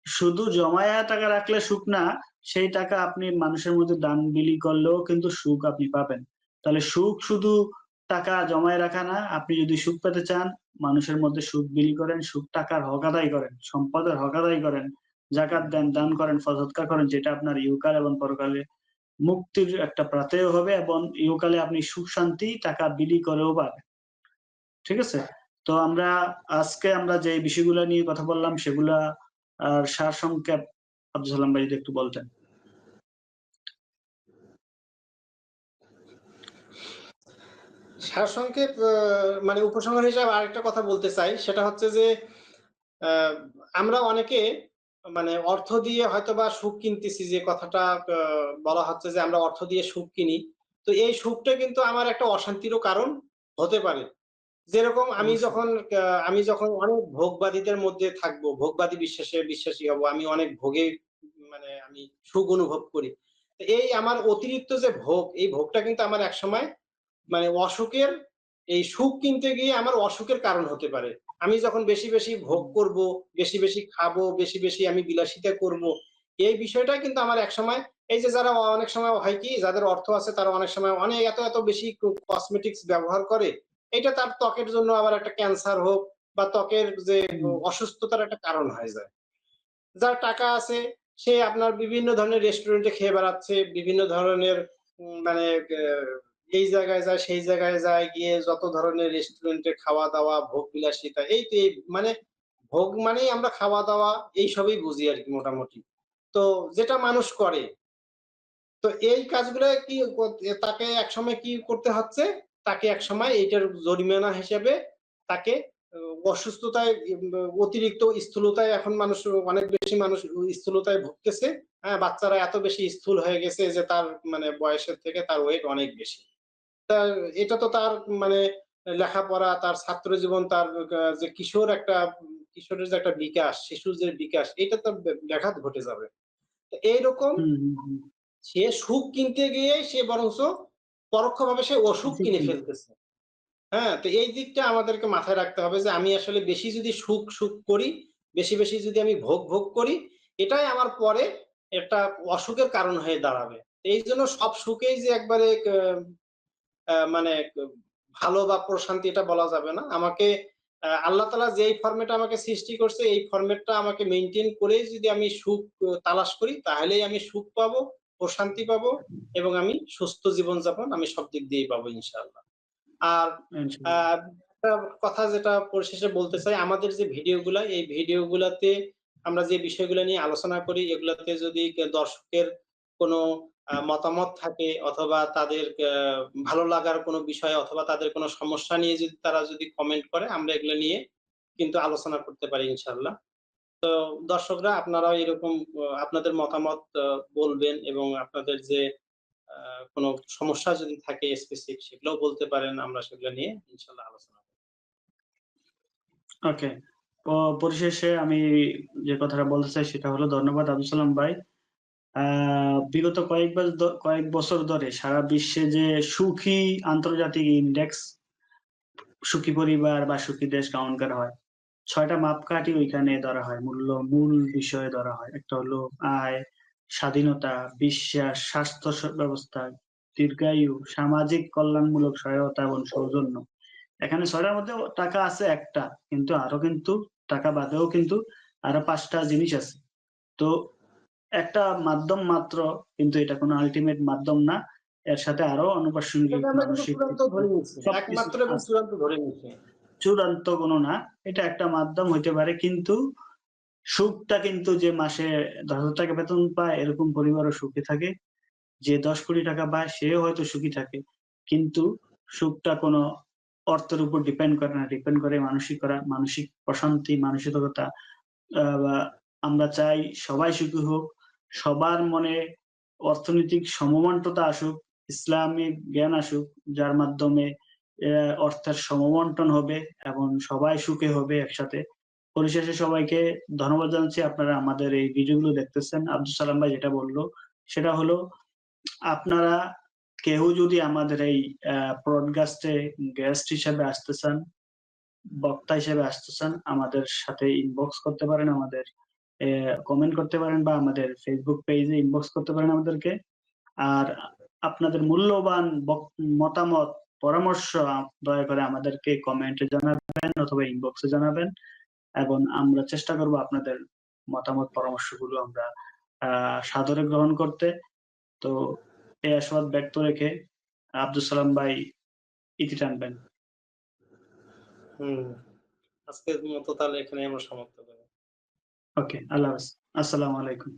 Speaker 1: শুধু জমায়া টাকা রাখলে সুখ না, সেই টাকা আপনি মানুষের মধ্যে দান বিলি করলেও কিন্তু সুখ আপনি পাবেন। তাহলে সুখ শুধু টাকা জমায় রাখা না, আপনি যদি সুখ পেতে চান, মানুষের মধ্যে সুখ বিলি করেন, সুখ টাকার হক আদায় করেন, সম্পদের হক আদায় করেন, যাকাত দেন, দান করেন, সদকা করেন, যেটা আপনার ইহকাল এবং পরকালে মুক্তির একটা পাথেয় হবে এবং ইহকালে আপনি সুখ শান্তি টাকা বিলি করেও পাবেন। ঠিক আছে? তো আজকে আমরা যে বিষয়গুলা নিয়ে কথা বললাম সেগুলা সারসংক্ষেপ আব্দুল সালাম ভাই যদি একটু বলতেন।
Speaker 2: সারসংক্ষেপ মানে উপসংহার হিসাবে আরেকটা কথা বলতে চাই। সেটা হচ্ছে যে আ আমরা অনেকে মানে অর্থ দিয়ে হয়তোবা সুখ কিনতেছি, যে কথাটা বলা হচ্ছে যে আমরা অর্থ দিয়ে সুখ কিনি। তো এই সুখটা কিন্তু আমার একটা অশান্তিরও কারণ হতে পারে। যেরকম
Speaker 1: অবশ্যই।
Speaker 2: আমি যখন অনেক ভোগবাদীদের মধ্যে থাকবো, ভোগবাদী বিশ্বাসী হব। আমি অনেক ভোগে মানে আমি সুখ অনুভব করি। তো এই আমার অতিরিক্ত যে ভোগ, এই ভোগটা কিন্তু আমার একসময় মানে অসুখের, এই সুখ কিনতে গিয়ে আমার অসুখের কারণ হতে পারে। আমি যখন বেশি ভোগ
Speaker 1: হুম,
Speaker 2: করব, বেশি খাবো, বেশি আমি বিলাসিতা করব। এই বিষয়টা কিন্তু আমার একসময়, এই যে যারা অনেক সময় হয় কি, যাদের অর্থ আছে তারা অনেক সময় অনেক এত বেশি কসমেটিক্স ব্যবহার করে। এটা তার ত্বকের জন্য আবার একটা ক্যান্সার হোক বা ত্বকের যে
Speaker 1: হুম,
Speaker 2: অসুস্থতার একটা কারণ হয়ে যায়। যার টাকা আছে সে আপনার বিভিন্ন ধরনের রেস্টুরেন্টে খেয়ে বেড়াচ্ছে, বিভিন্ন ধরনের মানে এই জায়গায় যায়, সেই জায়গায় যায়, গিয়ে যত ধরনের রেস্টুরেন্টে খাওয়া-দাওয়া, ভোগ-বিলাসিতা, এই তো এই মানে ভোগ মানেই আমরা খাওয়া-দাওয়া এইসবই বুঝি আরকি মোটামুটি। তো যেটা মানুষ করে, তো এই কাজগুলা কি তাকে একসময় কি করতে হচ্ছে? তাকে একসময় এইটার জরিমানা হিসেবে তাকে অ অসুস্থতায় অতিরিক্ত স্থূলতায়, এখন অনেক বেশি মানুষ স্থূলতায় ভুগতেছে। হ্যাঁ? বাচ্চারা এত বেশি স্থূল হয়ে গেছে যে তার মানে বয়সের থেকে তার ওয়েট অনেক বেশি। তা এটা তো তার মানে লেখাপড়া, তার ছাত্র জীবন, তার যে কিশোরের যে একটা বিকাশ, শিশুর যে বিকাশ, এটা তো ব্যাঘাত ঘটে যাবে। তো এইরকম
Speaker 1: হুম, হুম, হুম।
Speaker 2: সে সুখ কিনতে গিয়ে সে বরঞ্চ পরোক্ষভাবে সে অসুখ
Speaker 1: জি,
Speaker 2: কিনে
Speaker 1: জি।
Speaker 2: ফেলতেছে। হ্যাঁ? তো এই দিকটা আমাদেরকে মাথায় রাখতে হবে যে আমি আসলে বেশি যদি সুখ করি, বেশি যদি আমি ভোগ করি, এটাই আমার পরে একটা অসুখের কারণ হয়ে দাঁড়াবে। এইজন্য সব সুখেই যে একবারে মানে ভালো বা প্রশান্তি এটা বলা যাবে না। আমাকে আল্লাহ তাআলা যেই ফরমেটে আমাকে সৃষ্টি করছে, এই ফরমেটটা আমাকে মেইনটেইন করেই যদি আমি সুখ তালাশ করি, তাহলেই আমি সুখ পাবো, প্রশান্তি পাবো এবং আমি সুস্থ জীবনযাপন আমি সব দিক দিয়েই পাবো ইনশাআল্লাহ। আর আ
Speaker 1: ইনশাআল্লাহ।
Speaker 2: একটা কথা যেটা পরিশেষে বলতে চাই, আমাদের যে ভিডিওগুলা, এই ভিডিওগুলাতে আমরা যে বিষয়গুলা নিয়ে আলোচনা করি, এগুলাতে যদি দর্শকের কোনো মতামত থাকে অথবা তাদের ভালো লাগার কোনো বিষয় অথবা তাদের কোনো সমস্যা নিয়ে যদি তারা কমেন্ট করে, আমরা এগুলো নিয়ে কিন্তু আলোচনা করতে পারি ইনশাআল্লাহ। দর্শকরা আপনারাও এরকম আপনাদের মতামত বলবেন এবং আপনাদের যে আ কোনো সমস্যা যদি থাকে স্পেসিফিক, সেগুলোও বলতে পারেন। আমরা সেগুলো নিয়ে ইনশাআল্লাহ আলোচনা করব।
Speaker 1: ওকে। তো পরিশেষে আমি যে কথাটা বলতে চাই সেটা হলো ধন্যবাদ আব্দুল সালাম ভাই। আ বিগত কয়েক বছর ধরে সারা বিশ্বে যে সুখী আন্তর্জাতিক ইনডেক্স, সুখী পরিবার বা সুখী দেশ কাউন্ট করা হয়। ৬ টা মাপকাঠি ওইখানে ধরা হয়। মূল বিষয় ধরা হয়। একটা হলো আয়, স্বাধীনতা, বিশ্বাস, স্বাস্থ্য ব্যবস্থা, দীর্ঘায়ু, সামাজিক কল্যাণমূলক সহায়তা এবং সৌজন্য। এখানে ৬ টার মধ্যে টাকা আছে একটা। কিন্তু টাকা বাদেও কিন্তু আরো ৫ টা জিনিস আছে। তো একটা মাধ্যম মাত্র, কিন্তু এটা কোনো আল্টিমেট মাধ্যম না। এর সাথে আরো আনুষঙ্গিক
Speaker 2: এটাকে আমরা কিন্তু
Speaker 1: মানসিক
Speaker 2: চূড়ান্ত
Speaker 1: তৃপ্তি
Speaker 2: ধরে নিচ্ছি।
Speaker 1: সবকিছু
Speaker 2: একমাত্র এবং
Speaker 1: আছে।
Speaker 2: চূড়ান্ত ধরে নিচ্ছি।
Speaker 1: চূড়ান্ত কোনো না। এটা একটা মাধ্যম হইতে পারে, কিন্তু সুখটা কিন্তু যে মাসে ৳১০,০০০ বেতন পায় এরকম পরিবারও সুখী থাকে। যে ৳১০,০০,০০,০০০ পায় সেও হয়তো সুখী থাকে। কিন্তু সুখটা কোনো অর্থের উপর ডিপেন্ড করে না। ডিপেন্ড করে মানসিক প্রশান্তি, মানসিকতা। বা আমরা চাই সবাই সুখী হোক। সবার মনে অর্থনৈতিক সমবন্টতা আসুক, ইসলামিক জ্ঞান আসুক, যার মাধ্যমে অর্থের সমবন্টন হবে এবং সবাই সুখী হবে একসাথে। পরিশেষে সবাইকে ধন্যবাদ জানাচ্ছি, আপনারা আমাদের এই ভিডিওগুলো দেখতেছেন। আব্দুল সালাম ভাই যেটা বলল, সেটা হলো আপনারা কেউ যদি আমাদের এই ব্রডকাস্টে গেস্ট হিসেবে আসতে চান, বক্তা হিসেবে আসতে চান, আমাদের সাথে ইনবক্স করতে পারেন আমাদের কমেন্ট করতে পারেন বা আমাদের Facebook পেজে ইনবক্স করতে পারেন আমাদেরকে। আর আপনাদের মূল্যবান মতামত, পরামর্শ দয়া করে আমাদেরকে কমেন্টে জানাবেন অথবা ইনবক্সে জানাবেন এবং আমরা চেষ্টা করব আপনাদের মতামত, পরামর্শগুলো আমরা সাদরে গ্রহণ করতে। তো এই আশাবাদ ব্যক্ত রেখে আব্দুস সালাম ভাই ইতি টানবেন।
Speaker 2: হুম। আজকের মতো তাহলে এখানেই আমরা সমাপ্ত করি।
Speaker 1: ওকে, আল্লাহ হাফেজ। আসসালামু আলাইকুম।